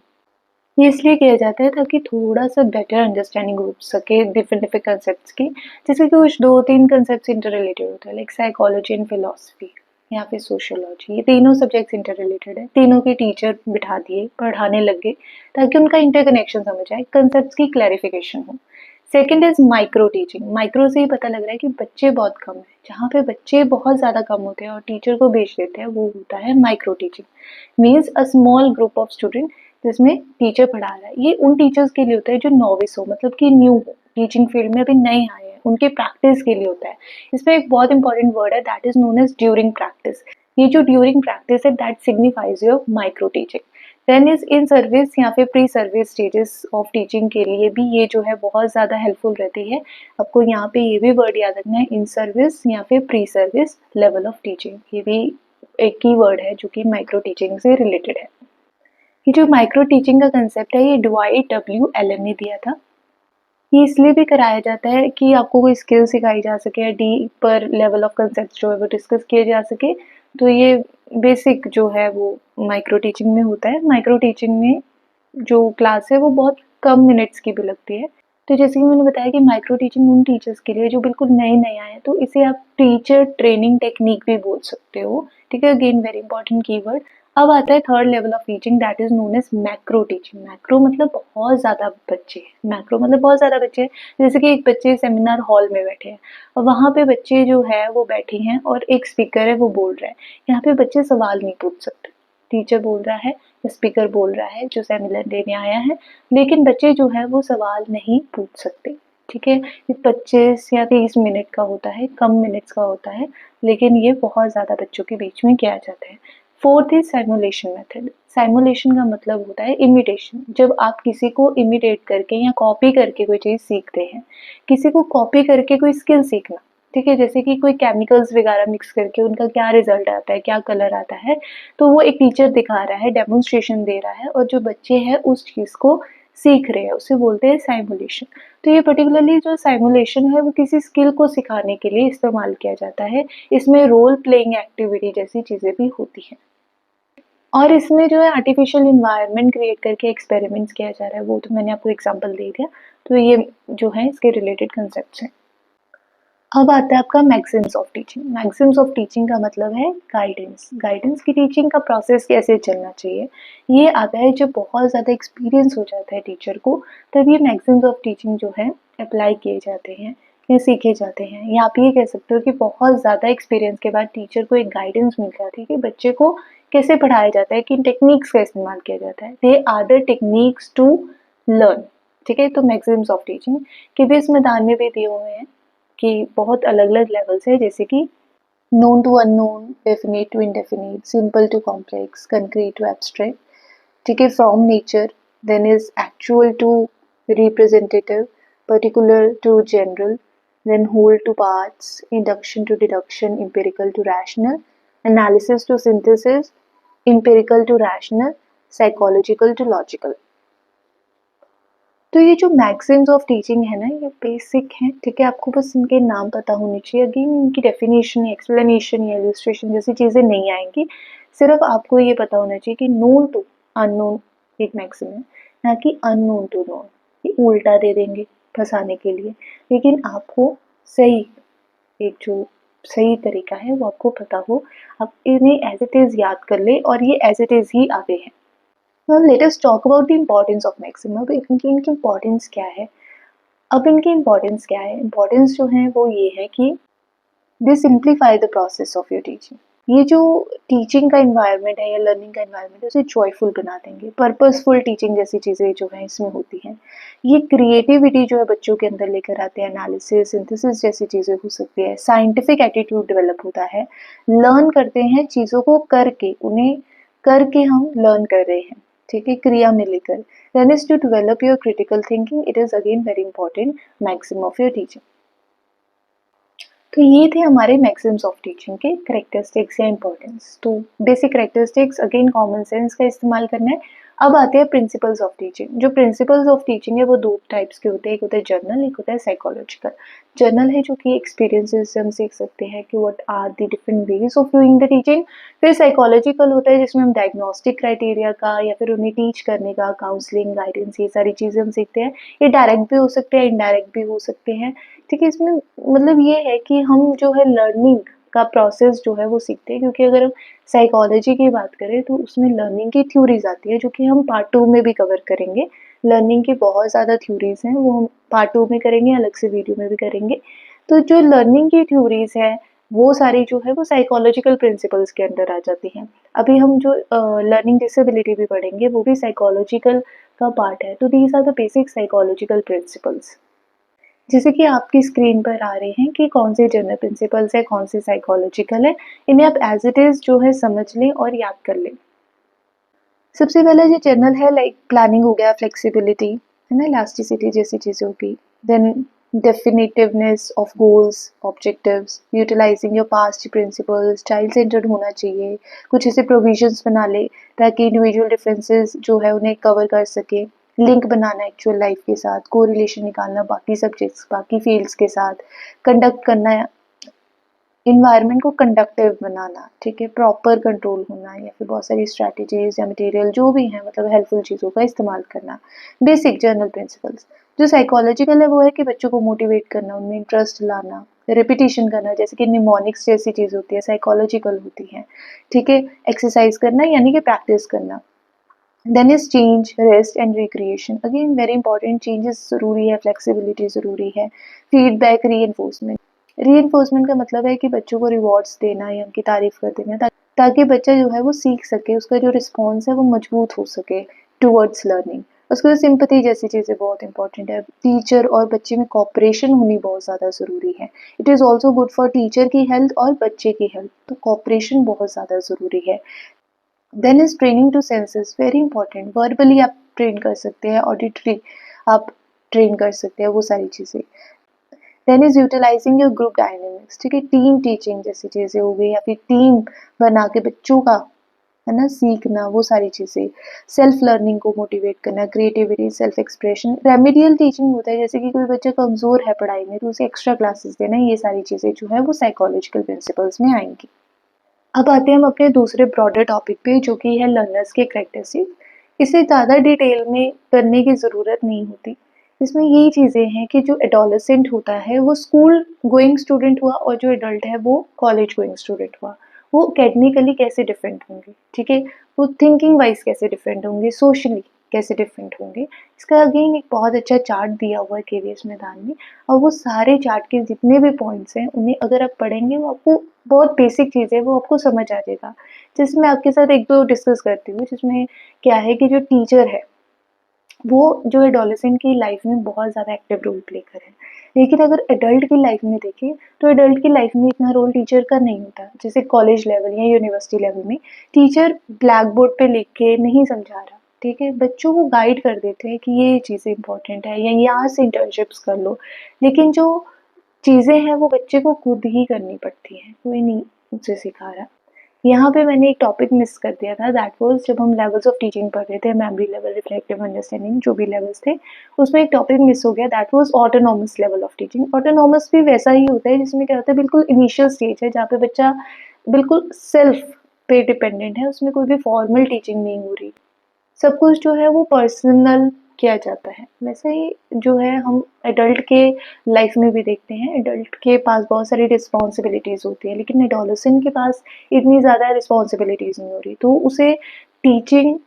Speaker 1: ये इसलिए किया जाता है ताकि थोड़ा-सा बेटर अंडरस्टैंडिंग हो सके डिफरेंट डिफरेंट कांसेप्ट्स की। जैसे कि कुछ 2-3 कांसेप्ट्स इंटर रिलेटेड होते हैं, लाइक साइकोलॉजी एंड फिलॉसफी या फिर सोशियोलॉजी। ये तीनों सब्जेक्ट्स इंटर रिलेटेड है। तीनों के टीचर बिठा दिए, पढ़ाने लग गए ताकि उनका इंटरकनेक्शन समझ आए, कांसेप्ट्स की क्लैरिफिकेशन हो। Second is micro teaching. Micro से ही पता लग रहा है कि बच्चे बहुत कम हैं। जहाँ पे बच्चे बहुत ज़्यादा कम होते हैं और टीचर को भेज देते हैं, वो होता है micro teaching. Means a small group of student जिसमें टीचर पढ़ा रहा है। ये उन टीचर्स के लिए होता है जो नॉविस हो, मतलब कि न्यू हो, टीचिंग फील्ड में अभी नए आए हैं, उनके प्रैक्टिस के लिए होता है। इसमें एक बहुत इंपॉर्टेंट वर्ड है, that is known as during practice. ये जो ड्यूरिंग प्रैक्टिस है, that signifies your micro teaching. Then is in service या फिर pre service stages of teaching के लिए भी ये जो है बहुत ज़्यादा हेल्पफुल रहती है। आपको यहाँ पे ये भी वर्ड याद रखना है, इन सर्विस या फिर pre service level of teaching. ये भी एक की वर्ड है जो कि माइक्रो टीचिंग से रिलेटेड है। ये जो माइक्रो टीचिंग का कंसेप्ट है, ये डवाइट डब्ल्यू एलन ने दिया था। ये इसलिए भी कराया जाता है कि आपको कोई स्किल सिखाई जा सके या डीपर लेवल ऑफ कंसेप्ट जो है वो डिस्कस किए जा सके। तो ये बेसिक जो है वो माइक्रो टीचिंग में होता है। माइक्रो टीचिंग में जो क्लास है वो बहुत कम मिनट्स की भी लगती है। तो जैसे कि मैंने बताया कि माइक्रो टीचिंग उन टीचर्स के लिए जो बिल्कुल नए आए हैं, तो इसे आप टीचर ट्रेनिंग टेक्निक भी बोल सकते हो। ठीक है, अगेन वेरी इंपॉर्टेंट कीवर्ड। अब आता है third level of teaching, that is known as macro teaching. Macro मतलब बहुत ज़्यादा बच्चे हैं, मैक्रो मतलब बहुत ज़्यादा बच्चे हैं। जैसे कि एक बच्चे सेमिनार हॉल में बैठे हैं और वहाँ पे बच्चे जो है वो बैठे हैं और एक स्पीकर है वो बोल रहा है। यहाँ पे बच्चे सवाल नहीं पूछ सकते, टीचर बोल रहा है, स्पीकर बोल रहा है जो सेमिनार देने आया है, लेकिन बच्चे जो है वो सवाल नहीं पूछ सकते। ठीक है, ये 25 या 30 मिनट का होता है, कम मिनट्स का होता है, लेकिन ये बहुत ज़्यादा बच्चों के बीच में किया जाता है। Fourth is simulation method. Simulation का मतलब होता है इमिटेशन। जब आप किसी को इमिटेट करके या कॉपी करके कोई चीज़ सीखते हैं, किसी को कॉपी करके कोई स्किल सीखना, ठीक है, जैसे कि कोई केमिकल्स वगैरह मिक्स करके उनका क्या रिजल्ट आता है, क्या कलर आता है, तो वो एक टीचर दिखा रहा है, डेमोन्स्ट्रेशन दे रहा है और जो बच्चे हैं उस चीज़ को सीख रहे हैं, उसे बोलते हैं साइमुलेशन। तो ये पर्टिकुलरली जो साइमुलेशन है वो किसी स्किल को सिखाने के लिए इस्तेमाल किया जाता है। इसमें रोल प्लेइंग एक्टिविटी जैसी चीज़ें भी होती हैं और इसमें जो है आर्टिफिशियल इन्वायरमेंट क्रिएट करके एक्सपेरिमेंट्स किया जा रहा है, वो तो मैंने आपको एग्जांपल दे दिया। तो ये जो है इसके रिलेटेड कंसेप्ट्स हैं। अब आता है आपका Maxim's of teaching. Maxim's of teaching का मतलब है गाइडेंस। गाइडेंस की टीचिंग का प्रोसेस कैसे चलना चाहिए, ये आता है जब बहुत ज़्यादा एक्सपीरियंस हो जाता है टीचर को, तब ये मैक्सिम्स ऑफ टीचिंग जो है अप्लाई किए जाते हैं। ये सीखे जाते हैं, या आप ये कह सकते हो कि बहुत ज़्यादा एक्सपीरियंस के बाद टीचर को एक गाइडेंस मिल जाती है कि बच्चे को कैसे पढ़ाया जाता है, किन टेक्निक्स का इस्तेमाल किया जाता है। They are the techniques to learn, ठीक है। तो मैक्सिम्स ऑफ टीचिंग के भी इस मैदान में भी दिए हुए हैं कि बहुत अलग-अलग लेवल्स है, जैसे कि known to unknown, definite to indefinite, simple to complex, concrete to abstract, ठीक है। from nature, then is actual to representative, particular to general, then whole to parts, induction to deduction, empirical to rational, analysis to synthesis, empirical to rational, psychological to logical। तो ये जो Maxim's of teaching है ना, ये basic हैं, ठीक है। आपको बस इनके नाम पता होने चाहिए। अगेन इनकी डेफिनेशन, एक्सप्लेनेशन या इलस्ट्रेशन जैसी चीज़ें नहीं आएंगी। सिर्फ आपको ये पता होना चाहिए कि नोन टू अननोन एक मैक्सिम है, ना कि अननोन टू नोन। ये उल्टा दे देंगे फंसाने के लिए, लेकिन आपको सही एक जो सही तरीका है वो आपको पता हो, आप इन्हें एज इट इज़ याद कर ले और ये एज इट इज़ ही आगे हैं। Now let us talk about the importance of maxima। अब इनकी इम्पोर्टेंस क्या है? अब इनकी इम्पोर्टेंस क्या है? इम्पोर्टेंस जो है वो ये है कि they simplify the process of your teaching. ये जो टीचिंग का इन्वायरमेंट है या लर्निंग का इन्वायरमेंट है, उसे जॉयफुल बना देंगे। पर्पसफुल टीचिंग जैसी चीज़ें जो हैं इसमें होती हैं। ये क्रिएटिविटी जो है बच्चों के अंदर लेकर आते हैं, एनालिसिस, सिंथेसिस जैसी चीज़ें हो सकती है। साइंटिफिक एटीट्यूड डेवलप होता है। लर्न करते हैं चीज़ों को करके, उन्हें करके हम लर्न कर रहे हैं, ठीक है, क्रिया में लेकर। Then is to develop your critical thinking, it is again very important maxim of your teaching. तो ये थे हमारे मैक्सिम्स ऑफ टीचिंग के करेक्टरिस्टिक्स या इंपॉर्टेंस। तो basic characteristics, again common sense का इस्तेमाल करना है। अब आते हैं प्रिंसिपल्स ऑफ टीचिंग। जो प्रिंसिपल्स ऑफ टीचिंग है वो दो टाइप्स के होते हैं, एक होता है जर्नल, एक होता है साइकोलॉजिकल। जर्नल है जो कि एक्सपीरियंसेस से हम सीख सकते हैं कि what are the different ways of doing the teaching. फिर साइकोलॉजिकल होता है जिसमें हम डायग्नोस्टिक क्राइटेरिया का या फिर उन्हें टीच करने का, काउंसलिंग, गाइडेंस, ये सारी चीज़ें हम सीखते हैं। ये डायरेक्ट भी हो सकते हैं, इनडायरेक्ट भी हो सकते हैं, ठीक है। इसमें मतलब ये है कि हम जो है लर्निंग का प्रोसेस जो है वो सीखते हैं, क्योंकि अगर हम साइकोलॉजी की बात करें तो उसमें लर्निंग की थ्योरीज आती है, जो कि हम पार्ट 2 में भी कवर करेंगे। लर्निंग की बहुत ज़्यादा थ्योरीज हैं, वो हम पार्ट 2 में करेंगे, अलग से वीडियो में भी करेंगे। तो जो लर्निंग की थ्योरीज है वो सारी जो है वो साइकोलॉजिकल प्रिंसिपल्स के अंदर आ जाती हैं। अभी हम जो लर्निंग डिसेबिलिटी भी पढ़ेंगे वो भी साइकोलॉजिकल का पार्ट है। तो these are the basic psychological principles. जैसे कि आपकी स्क्रीन पर आ रहे हैं कि कौन से जनरल प्रिंसिपल्स है, कौन से साइकोलॉजिकल है। इन्हें आप एज इट इज़ जो है समझ लें और याद कर लें। सबसे पहला जो जनरल है, लाइक प्लानिंग हो गया, फ्लेक्सिबिलिटी है ना, इलास्टिसिटी जैसी चीज़ें होगी। Then definitiveness of goals, objectives, utilizing your past principles, child centred होना चाहिए। कुछ ऐसे प्रोविजंस बना ले ताकि इंडिविजुअल डिफरेंसेस जो है उन्हें कवर कर सके। लिंक बनाना एक्चुअल लाइफ के साथ, को रिलेशन निकालना बाकी सब्जेक्ट्स, बाकी फील्ड्स के साथ, कंडक्ट करना, इन्वायरमेंट को कंडक्टिव बनाना, ठीक है, प्रॉपर कंट्रोल होना, या फिर बहुत सारी स्ट्रैटेजीज या मटेरियल जो भी हैं, मतलब हेल्पफुल चीज़ों का इस्तेमाल करना। Basic general principles. जो साइकोलॉजिकल है वो है कि बच्चों को मोटिवेट करना, उनमें इंटरेस्ट लाना, रिपीटिशन करना, जैसे कि निमोनिक्स जैसी चीज़ होती है, साइकोलॉजिकल होती है, ठीक है। एक्सरसाइज करना यानी कि प्रैक्टिस करना। Then is change, rest and recreation, again very important. Changes ज़रूरी है, फ्लेक्सिबिलिटी ज़रूरी है। फीडबैक, री एनफोर्समेंट का मतलब है कि बच्चों को रिवॉर्ड्स देना या उनकी तारीफ कर देना, ताकि बच्चा जो है वो सीख सके, उसका जो रिस्पॉन्स है वो मजबूत हो सके टूवर्ड्स लर्निंग। उसके बाद सिंपैथी जैसी चीज़ें बहुत इंपॉर्टेंट है। टीचर और बच्चे में कॉपरेशन होनी बहुत ज़्यादा ज़रूरी है। It is also good for teacher की हेल्थ और बच्चे की हेल्थ, तो कॉपरेशन बहुत ज़्यादा ज़रूरी है। Then is training to senses, very important. Verbally आप ट्रेन कर सकते हैं, ऑडिटरी आप ट्रेन कर सकते हैं, वो सारी चीज़ें। Then is utilising your group dynamics, ठीक है, टीम टीचिंग जैसी चीज़ें हो गई, या फिर टीम बना के बच्चों का है ना सीखना, वो सारी चीज़ें। सेल्फ लर्निंग को मोटिवेट करना, creativity, self expression. Remedial teaching होता है, जैसे कि कोई बच्चा कमज़ोर है पढ़ाई में तो उसे एक्स्ट्रा क्लासेस देना, ये सारी चीज़ें जो है वो साइकोलॉजिकल प्रिंसिपल्स में आएंगी। अब आते हैं हम अपने दूसरे ब्रॉडर टॉपिक पे, जो कि है लर्नर्स के करेक्टरिस्टिक। इसे ज़्यादा डिटेल में करने की ज़रूरत नहीं होती। इसमें यही चीज़ें हैं कि जो एडोलेसेंट होता है वो स्कूल गोइंग स्टूडेंट हुआ, और जो एडल्ट है वो कॉलेज गोइंग स्टूडेंट हुआ, वो अकेडमिकली कैसे डिफरेंट होंगे, ठीक है, वो थिंकिंग वाइज कैसे डिफरेंट होंगे, सोशली कैसे डिफरेंट होंगे। इसका अगेन एक बहुत अच्छा चार्ट दिया हुआ है केवीएस मैदान में, और वो सारे चार्ट के जितने भी पॉइंट्स हैं उन्हें अगर आप पढ़ेंगे वो आपको बहुत बेसिक चीज़ है वो आपको समझ आ जाएगा। जिसमें आपके साथ एक दो डिस्कस करती हूँ, जिसमें क्या है कि जो टीचर है वो जो एडोलेसेंट की लाइफ में बहुत ज़्यादा एक्टिव रोल प्ले करे। लेकिन अगर एडल्ट की लाइफ में देखें तो एडल्ट की लाइफ में इतना रोल टीचर का नहीं होता। जैसे कॉलेज लेवल या यूनिवर्सिटी लेवल में टीचर ब्लैक बोर्ड पे लिख के नहीं समझा रहा, ठीक है, बच्चों को गाइड कर देते हैं कि ये चीज़ें इंपॉर्टेंट है या यहाँ से इंटर्नशिप्स कर लो। लेकिन जो चीज़ें हैं वो बच्चे को खुद ही करनी पड़ती हैं, कोई नहीं उसे सिखा रहा। यहाँ पे मैंने एक टॉपिक मिस कर दिया था, दैट वाज़ जब हम लेवल्स ऑफ टीचिंग पढ़ रहे थे, मेमोरी लेवल, रिफ्लेक्टिव अंडरस्टैंडिंग, जो भी लेवल्स थे, उसमें एक टॉपिक मिस हो गया, that was autonomous level of teaching. Autonomous भी वैसा ही होता है जिसमें क्या होता है, बिल्कुल इनिशियल स्टेज है जहाँ पे बच्चा बिल्कुल सेल्फ पे डिपेंडेंट है, उसमें कोई भी फॉर्मल टीचिंग नहीं हो रही। सब कुछ जो है वो पर्सनल किया जाता है। वैसे ही जो है हम एडल्ट के लाइफ में भी देखते हैं, एडल्ट के पास बहुत सारी रिस्पॉन्सिबिलिटीज़ होती है, लेकिन एडोलेसेंट के पास इतनी ज़्यादा रिस्पॉन्सिबिलिटीज़ नहीं हो रही, तो उसे टीचिंग,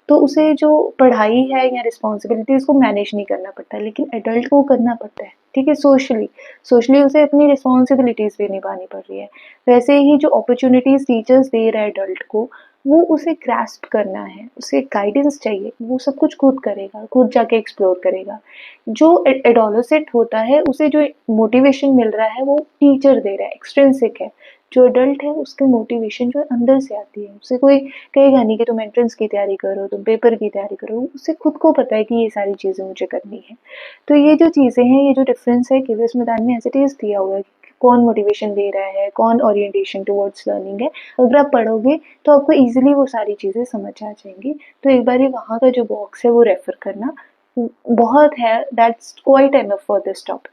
Speaker 1: तो उसे जो पढ़ाई है या रिस्पॉन्सिबिलिटीज़ को मैनेज नहीं करना पड़ता, लेकिन एडल्ट को करना पड़ता है, ठीक है, सोशली सोशली उसे अपनी रिस्पॉन्सिबिलिटीज़ भी निभानी पड़ रही है। वैसे ही जो अपॉर्चुनिटीज़ टीचर्स दे रहा है एडल्ट को, वो उसे ग्रास्प करना है, उसे गाइडेंस चाहिए, वो सब कुछ खुद करेगा, खुद जाके एक्सप्लोर करेगा। जो एडोलेसेंट होता है उसे जो मोटिवेशन मिल रहा है वो टीचर दे रहा है, एक्सट्रिंसिक है। जो एडल्ट है उसकी मोटिवेशन जो है अंदर से आती है, उसे कोई कहेगा नहीं कि तुम एंट्रेंस की तैयारी करो, तुम पेपर की तैयारी करो, उसे खुद को पता है कि ये सारी चीज़ें मुझे करनी है। तो ये जो चीज़ें हैं, ये जो डिफरेंस है केवीएस मैदान में एज इट इज़ दिया हुआ है, कौन मोटिवेशन दे रहा है, कौन ओरिएंटेशन टुवर्ड्स लर्निंग है। अगर आप पढ़ोगे तो आपको ईजिली वो सारी चीज़ें समझ आ जाएंगी। तो एक बार वहाँ का जो बॉक्स है वो रेफर करना बहुत है, that's quite enough for this topic.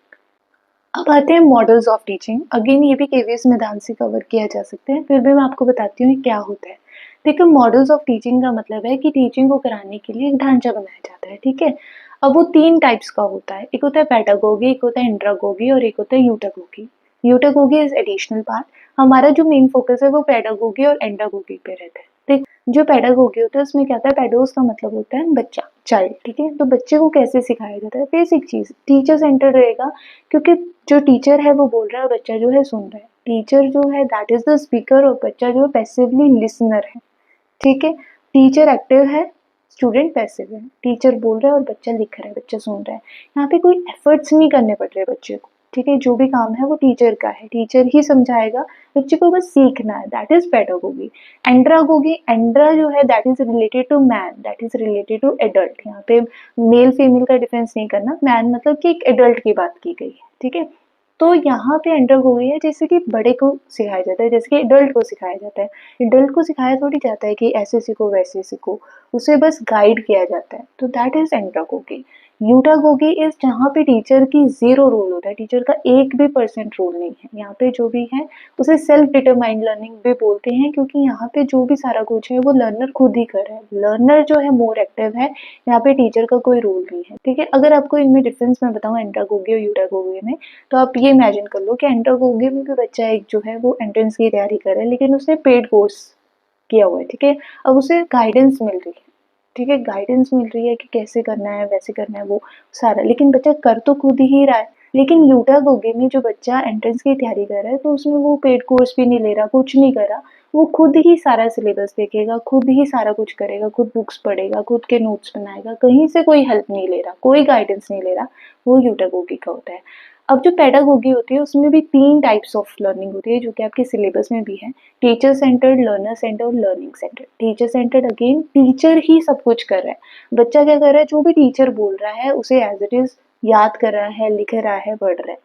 Speaker 1: अब आते हैं मॉडल्स ऑफ टीचिंग। अगेन ये भी केवीएस मैदान से कवर किया जा सकते हैं, फिर भी मैं आपको बताती हूँ क्या होता है। देखो, मॉडल्स ऑफ टीचिंग का मतलब है कि टीचिंग को कराने के लिए एक ढांचा बनाया जाता है, ठीक है। अब वो तीन टाइप्स का होता है, एक होता है पेडागोगी, एक होता है एंड्रागोगी और एक होता है यूटागोगी। यूटागोगी इज एडिशनल पार्ट। हमारा जो मेन फोकस है वो पेडागोगी और एंड्रागोगी पे रहता है। देख, जो पेडागोगी होता है उसमें क्या होता है, पेडोस का मतलब होता है बच्चा, चाइल्ड, ठीक है। तो बच्चे को कैसे सिखाया जाता है, बेसिक चीज टीचर सेंटर रहेगा, क्योंकि जो टीचर है वो बोल रहा है और बच्चा जो है सुन रहा है। टीचर जो है दैट इज द स्पीकर और बच्चा जो है पैसिवली लिसनर है, ठीक है। टीचर एक्टिव है, स्टूडेंट पैसिव है। टीचर बोल रहा है और बच्चा लिख रहा है, बच्चा सुन रहा है। यहाँ पे कोई एफर्ट्स नहीं करने पड़ रहे बच्चे को, ठीक है। जो भी काम है वो टीचर का है, टीचर ही समझाएगा, बच्चे को बस सीखना है, दैट इज पेडागोगी। एंड्रागोगी, एंड्रा जो है that is related to man, that is related to adult. यहाँ पे मेल फीमेल का डिफरेंस नहीं करना, मैन मतलब कि एक एडल्ट की बात की गई है, ठीक है। तो यहाँ पे एंड्रागोगी है जैसे कि बड़े को सिखाया जाता है, जैसे कि एडल्ट को सिखाया जाता है। एडल्ट को सिखाया थोड़ी जाता है कि ऐसे सीखो वैसे सीखो, उसे बस गाइड किया जाता है, तो दैट इज एंड्रागोगी। यूटागोगी इज जहाँ पे टीचर की जीरो रोल होता है, टीचर का एक भी परसेंट रोल नहीं है। यहाँ पे जो भी है उसे सेल्फ डिटरमाइंड लर्निंग भी बोलते हैं, क्योंकि यहाँ पे जो भी सारा कुछ है वो लर्नर खुद ही कर रहा है। लर्नर जो है मोर एक्टिव है, यहाँ पे टीचर का कोई रोल नहीं है, ठीक है। अगर आपको इनमें डिफरेंस मैं बताऊँ एंड्रागोगी और यूटागोगी में, तो आप ये इमेजिन कर लो कि एंड्रागोगी में भी बच्चा एक जो है वो एंट्रेंस की तैयारी कर रहा है, लेकिन उसने पेड कोर्स किया हुआ है, ठीक है। अब उसे गाइडेंस मिल रही है, ठीक है, गाइडेंस मिल रही है कि कैसे करना है, वैसे करना है, वो सारा, लेकिन बच्चा कर तो खुद ही रहा है। लेकिन यूटागोगी में जो बच्चा एंट्रेंस की तैयारी कर रहा है, तो उसमें वो पेड कोर्स भी नहीं ले रहा, कुछ नहीं कर रहा, वो खुद ही सारा सिलेबस देखेगा, खुद ही सारा कुछ करेगा, खुद बुक्स पढ़ेगा, खुद के नोट्स बनाएगा, कहीं से कोई हेल्प नहीं ले रहा, कोई गाइडेंस नहीं ले रहा, वो यूटागोगी का होता है। अब जो पेडागोगी होती है उसमें भी तीन टाइप्स ऑफ लर्निंग होती है, जो कि आपके सिलेबस में भी है, टीचर सेंटर्ड, लर्नर सेंटर्ड और learning centred. Teacher centred again teacher ही सब कुछ कर रहा है, बच्चा क्या कर रहा है, जो भी टीचर बोल रहा है उसे एज इट इज याद कर रहा है, लिख रहा है, पढ़ रहा है।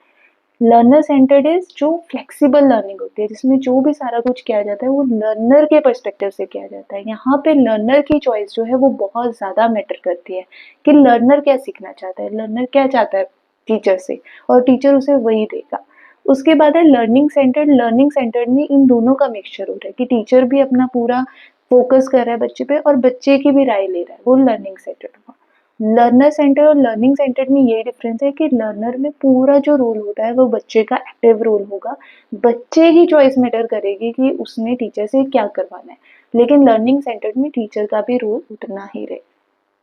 Speaker 1: लर्नर सेंटर्ड इज जो फ्लेक्सिबल लर्निंग होती है, जिसमें जो भी सारा कुछ किया जाता है वो लर्नर के पर्सपेक्टिव से किया जाता है। यहाँ पे लर्नर की चॉइस जो है वो बहुत ज्यादा मैटर करती है, कि लर्नर क्या सीखना चाहता है, लर्नर क्या चाहता है टीचर से, और टीचर उसे वही देगा। उसके बाद है लर्निंग सेंटर्ड। लर्निंग सेंटर्ड में इन दोनों का मिक्सचर हो रहा है, कि टीचर भी अपना पूरा फोकस कर रहा है बच्चे पे और बच्चे की भी राय ले रहा है, वो लर्निंग सेंटर्ड हुआ। लर्नर सेंटर और लर्निंग सेंटर में यही डिफरेंस है कि लर्नर में पूरा जो रोल होता है वो बच्चे का एक्टिव रोल होगा, बच्चे की चॉइस मैटर करेगी कि उसने टीचर से क्या करवाना है, लेकिन लर्निंग सेंटर में टीचर का भी रोल उतना ही रहे।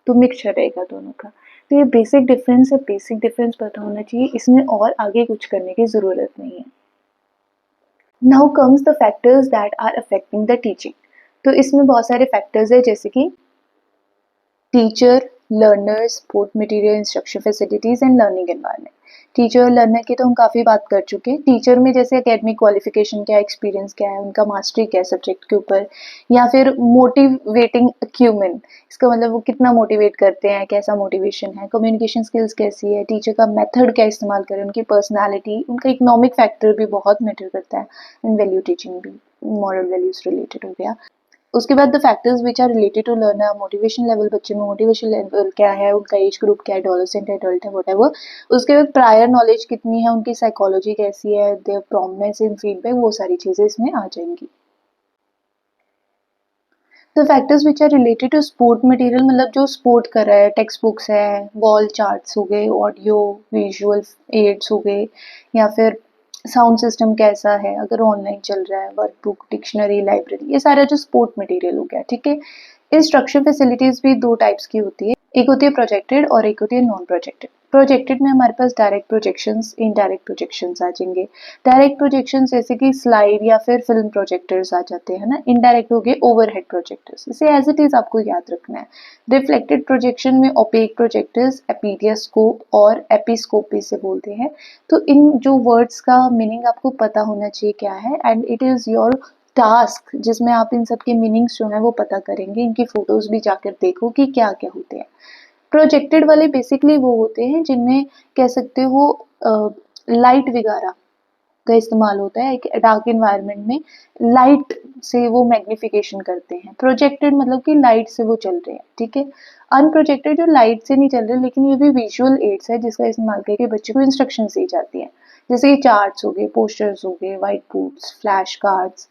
Speaker 1: तो मिक्सचर रहेगा दोनों का। तो ये बेसिक डिफरेंस है, बेसिक डिफरेंस पता होना चाहिए, इसमें और आगे कुछ करने की ज़रूरत नहीं है। Now comes the factors that are affecting the teaching. तो इसमें बहुत सारे फैक्टर्स है, जैसे कि teacher, learner, support material, instruction facilities and learning environment. Teacher और लर्नर की तो हम काफ़ी बात कर चुके हैं। टीचर में जैसे एकेडमिक क्वालिफिकेशन क्या है, एक्सपीरियंस क्या है, उनका मास्टरी क्या है सब्जेक्ट के ऊपर, या फिर मोटिवेटिंग अक्यूमेंट, इसका मतलब वो कितना मोटिवेट करते हैं, कैसा मोटिवेशन है, कम्युनिकेशन स्किल्स कैसी है, टीचर का मेथड क्या इस्तेमाल करें, उनकी पर्सनैलिटी, उनका इकोनॉमिक फैक्टर भी बहुत मैटर करता है, एंड वैल्यू टीचिंग भी, मॉरल वैल्यूज रिलेटेड हो गया। उसके बाद the factors which are related to learner, motivation level, बच्चे में मोटिवेशन लेवल क्या है, उनका एज ग्रुप क्या है, एडोलेसेंट एडल्ट है, व्हाटएवर। उसके बाद प्रायर नॉलेज कितनी है, उनकी साइकोलॉजी कैसी है, देयर प्रॉम्प्टनेस इन फीडबैक, वो सारी चीज़ें इसमें आ जाएंगी। The factors which are related to support material, मतलब जो स्पोर्ट कर रहा है, टेक्स्ट बुक्स है, वॉल चार्ट्स हो गए, ऑडियो विजुअल एड्स हो गए, या फिर साउंड सिस्टम कैसा है, अगर ऑनलाइन चल रहा है, वर्कबुक, डिक्शनरी, लाइब्रेरी, ये सारा जो स्पोर्ट मटेरियल हो गया, ठीक है। इंस्ट्रक्शन फैसिलिटीज भी दो टाइप्स की होती है, एक होती है प्रोजेक्टेड और एक होती है नॉन प्रोजेक्टेड। प्रोजेक्टेड में हमारे पास डायरेक्ट प्रोजेक्शंस, इनडायरेक्ट प्रोजेक्शंस आ जाएंगे। डायरेक्ट प्रोजेक्शंस जैसे कि स्लाइड या फिर फिल्म प्रोजेक्टर्स आ जाते हैं ना। इनडायरेक्ट हो गए ओवरहेड प्रोजेक्टर्स, इसे एज इट इज आपको याद रखना है। रिफ्लेक्टेड प्रोजेक्शन में ओपेक प्रोजेक्टर्स, एपीडियास्कोप और एपिस्कोप भी इसे बोलते हैं। तो इन जो वर्ड्स का मीनिंग आपको पता होना चाहिए क्या है, and it is your task जिसमें आप इन सब के मीनिंग्स जो है वो पता करेंगे। इनकी फोटोज भी जाकर देखो कि क्या क्या होते हैं। प्रोजेक्टेड वाले बेसिकली वो होते हैं जिनमें कह सकते हो लाइट वगैरह का इस्तेमाल होता है। एक डार्क इन्वायरमेंट में लाइट से वो मैग्निफिकेशन करते हैं। प्रोजेक्टेड मतलब कि लाइट से वो चल रहे हैं, ठीक है। अनप्रोजेक्टेड जो लाइट से नहीं चल रहे, लेकिन ये भी विजुअल एड्स है जिसका इस्तेमाल करके बच्चे को इंस्ट्रक्शन दी जाती है। जैसे कि चार्ट्स हो गए, पोस्टर्स हो गए, white boards, flash cards,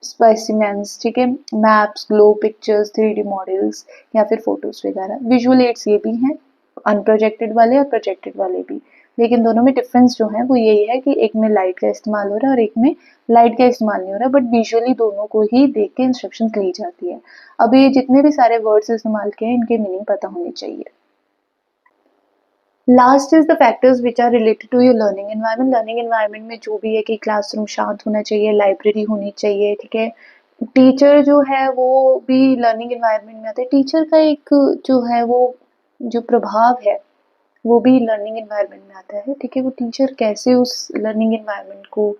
Speaker 1: specimens, ठीक है, maps, glow pictures, 3D models, या फिर फोटोज वगैरह। विजुअल एड्स ये भी हैं, अनप्रोजेक्टेड वाले और प्रोजेक्टेड वाले भी। लेकिन दोनों में डिफरेंस जो है वो यही है कि एक में लाइट का इस्तेमाल हो रहा है और एक में लाइट का इस्तेमाल नहीं हो रहा, बट विजुअली दोनों को ही देख के इंस्ट्रक्शंस ली जाती है। अब ये जितने भी सारे वर्ड्स इस्तेमाल किए हैं, इनके मीनिंग पता होने चाहिए। Last is the factors which are related to your learning environment. Learning environment में जो भी है कि क्लासरूम शांत होना चाहिए, लाइब्रेरी होनी चाहिए, ठीक है। टीचर जो है वो भी लर्निंग एनवायरनमेंट में आता है। टीचर का एक जो है वो जो प्रभाव है वो भी लर्निंग एनवायरनमेंट में आता है, ठीक है। वो टीचर कैसे उस लर्निंग एनवायरनमेंट को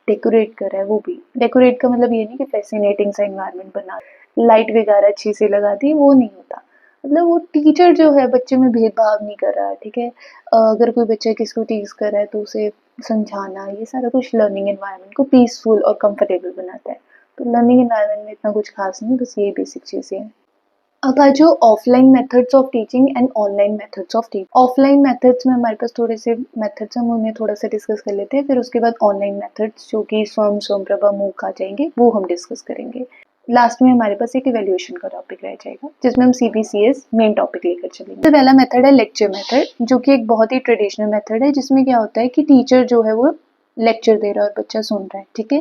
Speaker 1: डेकोरेट कर रहा है, वो भी। डेकोरेट का मतलब ये नहीं कि फैसिनेटिंग सा एनवायरनमेंट बना, लाइट वगैरह अच्छी से लगा दी, वो नहीं होता। मतलब वो टीचर जो है बच्चे में भेदभाव नहीं कर रहा है, ठीक है। अगर कोई बच्चा किसको टीज कर रहा है तो उसे समझाना, ये सारा कुछ लर्निंग एनवायरनमेंट को पीसफुल और कंफर्टेबल बनाता है। तो लर्निंग एनवायरनमेंट में इतना कुछ खास नहीं, बस यही बेसिक चीज़ें हैं। अब आ जाओ offline methods of teaching and online methods of teaching. Offline methods में हमारे पास थोड़े से मेथड्स, हम उन्हें थोड़ा सा डिस्कस कर लेते हैं, फिर उसके बाद ऑनलाइन मेथड्स जो कि स्वयं, स्वयंप्रभा, मूक आ जाएंगे, वो हम डिस्कस करेंगे। लास्ट में हमारे पास एक इवैल्यूएशन का टॉपिक रह जाएगा जिसमें हम सीबीसीएस मेन टॉपिक लेकर चलेंगे। तो पहला मेथड है लेक्चर मेथड, जो कि एक बहुत ही ट्रेडिशनल मेथड है, जिसमें क्या होता है कि टीचर जो है वो लेक्चर दे रहा है और बच्चा सुन रहा है, ठीक है।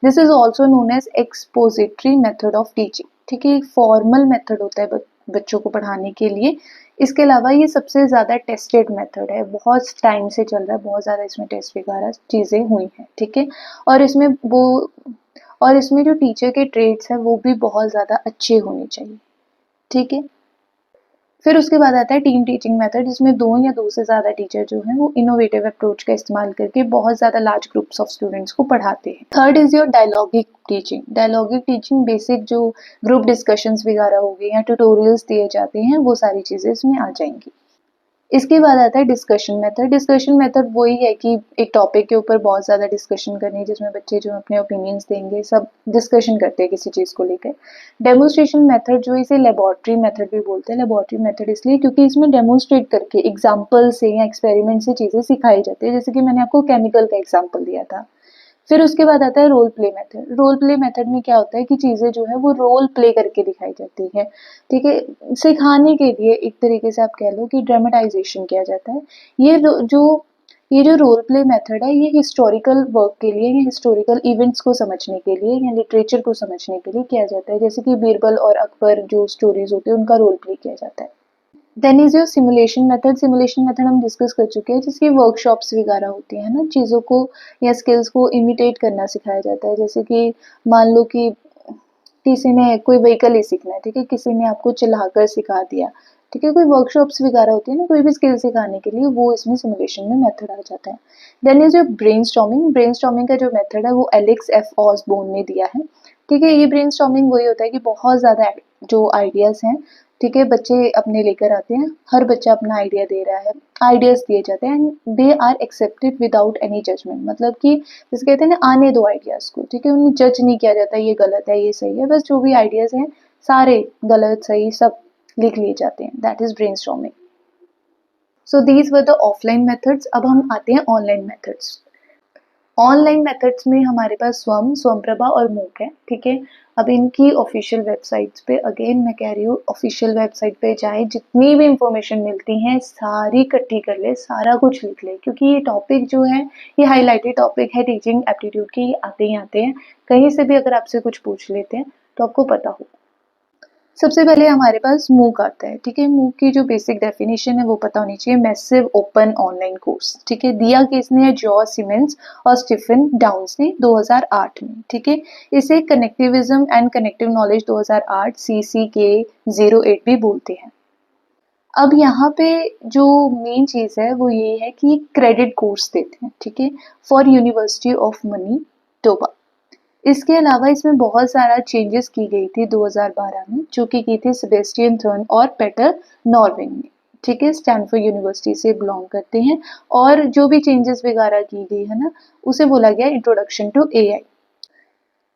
Speaker 1: This is also known as expository method of teaching, ठीक है। एक फॉर्मल मेथड होता है बच्चों को पढ़ाने के लिए। इसके अलावा ये सबसे ज़्यादा टेस्टेड मेथड है, बहुत टाइम से चल रहा है, बहुत ज़्यादा इसमें टेस्ट वगैरह चीज़ें हुई हैं, ठीक है। और इसमें वो और इसमें जो टीचर के ट्रेड्स हैं वो भी बहुत ज़्यादा अच्छे होने चाहिए, ठीक है। फिर उसके बाद आता है टीम टीचिंग मेथड, जिसमें दो या दो से ज़्यादा टीचर जो हैं वो इनोवेटिव अप्रोच का इस्तेमाल करके बहुत ज़्यादा लार्ज ग्रुप्स ऑफ स्टूडेंट्स को पढ़ाते हैं। Third is your dialogic teaching. Dialogic teaching basic जो ग्रुप डिस्कशंस वगैरह हो गए या ट्यूटोरियल्स दिए जाते हैं, वो सारी चीज़ें इसमें आ जाएंगी। इसके बाद आता है डिस्कशन मेथड। डिस्कशन मेथड वही है कि एक टॉपिक के ऊपर बहुत ज़्यादा डिस्कशन करनी है, जिसमें बच्चे जो अपने ओपिनियंस देंगे, सब डिस्कशन करते हैं किसी चीज़ को लेकर। डेमोन्स्ट्रेशन मेथड, जो इसे लेबोरेटरी मेथड भी बोलते हैं। लेबोरेटरी मेथड इसलिए क्योंकि इसमें डेमोन्स्ट्रेट करके एग्जाम्पल से या एक्सपेरिमेंट से चीज़ें सिखाई जाती है, जैसे कि मैंने आपको केमिकल का एग्जाम्पल दिया था। फिर उसके बाद आता है role play method. Role play method में क्या होता है कि चीज़ें जो है वो रोल प्ले करके दिखाई जाती है, ठीक है। सिखाने के लिए एक तरीके से आप कह लो कि ड्रामेटाइजेशन किया जाता है। ये जो रोल प्ले मेथड है, ये हिस्टोरिकल वर्क के लिए या हिस्टोरिकल इवेंट्स को समझने के लिए या लिटरेचर को समझने के लिए किया जाता है। जैसे कि बीरबल और अकबर जो स्टोरीज होती है उनका रोल प्ले किया जाता है। Then is your simulation method. Simulation method हम डिस्कस कर चुके हैं, जिसकी वर्कशॉप्स वगैरह होती है ना, चीज़ों को या स्किल्स को इमिटेट करना सिखाया जाता है। जैसे कि मान लो कि किसी ने कोई व्हीकल ही सीखना है, ठीक है, किसी ने आपको चलाकर सिखा दिया, ठीक है, कोई वर्कशॉप्स वगैरह होती है ना, कोई भी स्किल सिखाने के लिए, वो इसमें सिमुलेशन में मेथड आ जाता है। Then is your brainstorming. Brainstorming का जो मेथड है वो एलेक्स एफ ऑसबोर्न ने दिया है, ठीक है। ये ब्रेनस्टॉर्मिंग वही होता है कि बहुत ज़्यादा जो आइडियाज़ हैं, ठीक है, बच्चे अपने लेकर आते हैं, हर बच्चा अपना आइडिया दे रहा है, आइडियाज़ दिए जाते हैं and they are accepted without any judgement. मतलब कि जैसे कहते हैं ना, आने दो आइडियाज़ को, ठीक है, उन्हें जज नहीं किया जाता ये गलत है ये सही है, बस जो भी आइडियाज़ हैं सारे गलत सही सब लिख लिए जाते हैं। That is brainstorming. So these were the offline methods. अब हम आते हैं ऑनलाइन मेथड्स। ऑनलाइन मेथड्स में हमारे पास स्वमप्रभा और मूक है, ठीक है। अब इनकी ऑफिशियल वेबसाइट्स पे, अगेन मैं कह रही हूँ, ऑफिशियल वेबसाइट पे जाएं, जितनी भी इंफॉर्मेशन मिलती हैं सारी इकट्ठी कर ले, सारा कुछ लिख ले, क्योंकि ये टॉपिक जो है ये हाईलाइटेड टॉपिक है टीचिंग एप्टीट्यूड की, आते ही आते हैं, कहीं से भी अगर आपसे कुछ पूछ लेते हैं तो आपको पता हो। सबसे पहले हमारे पास मूक आता है, ठीक है। मूक की जो बेसिक डेफिनेशन है वो पता होनी चाहिए। मैसिव ओपन ऑनलाइन कोर्स, ठीक है, दिया किसने है, जॉर्ज सिमेंस और स्टीफन डाउन्स ने 2008 में, ठीक है। इसे connectivism and connective knowledge 2008 CCK 08 भी बोलते हैं। अब यहाँ पे जो मेन चीज़ है वो ये है कि क्रेडिट कोर्स देते हैं, ठीक है, फॉर यूनिवर्सिटी ऑफ मनीटोबा। इसके अलावा इसमें बहुत सारा चेंजेस की गई थी 2012 में, जो कि की थी सेबेस्टियन थर्न और पेटर नॉर्विन ने, ठीक है, स्टैनफोर्ड यूनिवर्सिटी से बिलोंग करते हैं। और जो भी चेंजेस वगैरह की गई है ना, उसे बोला गया इंट्रोडक्शन टू AI।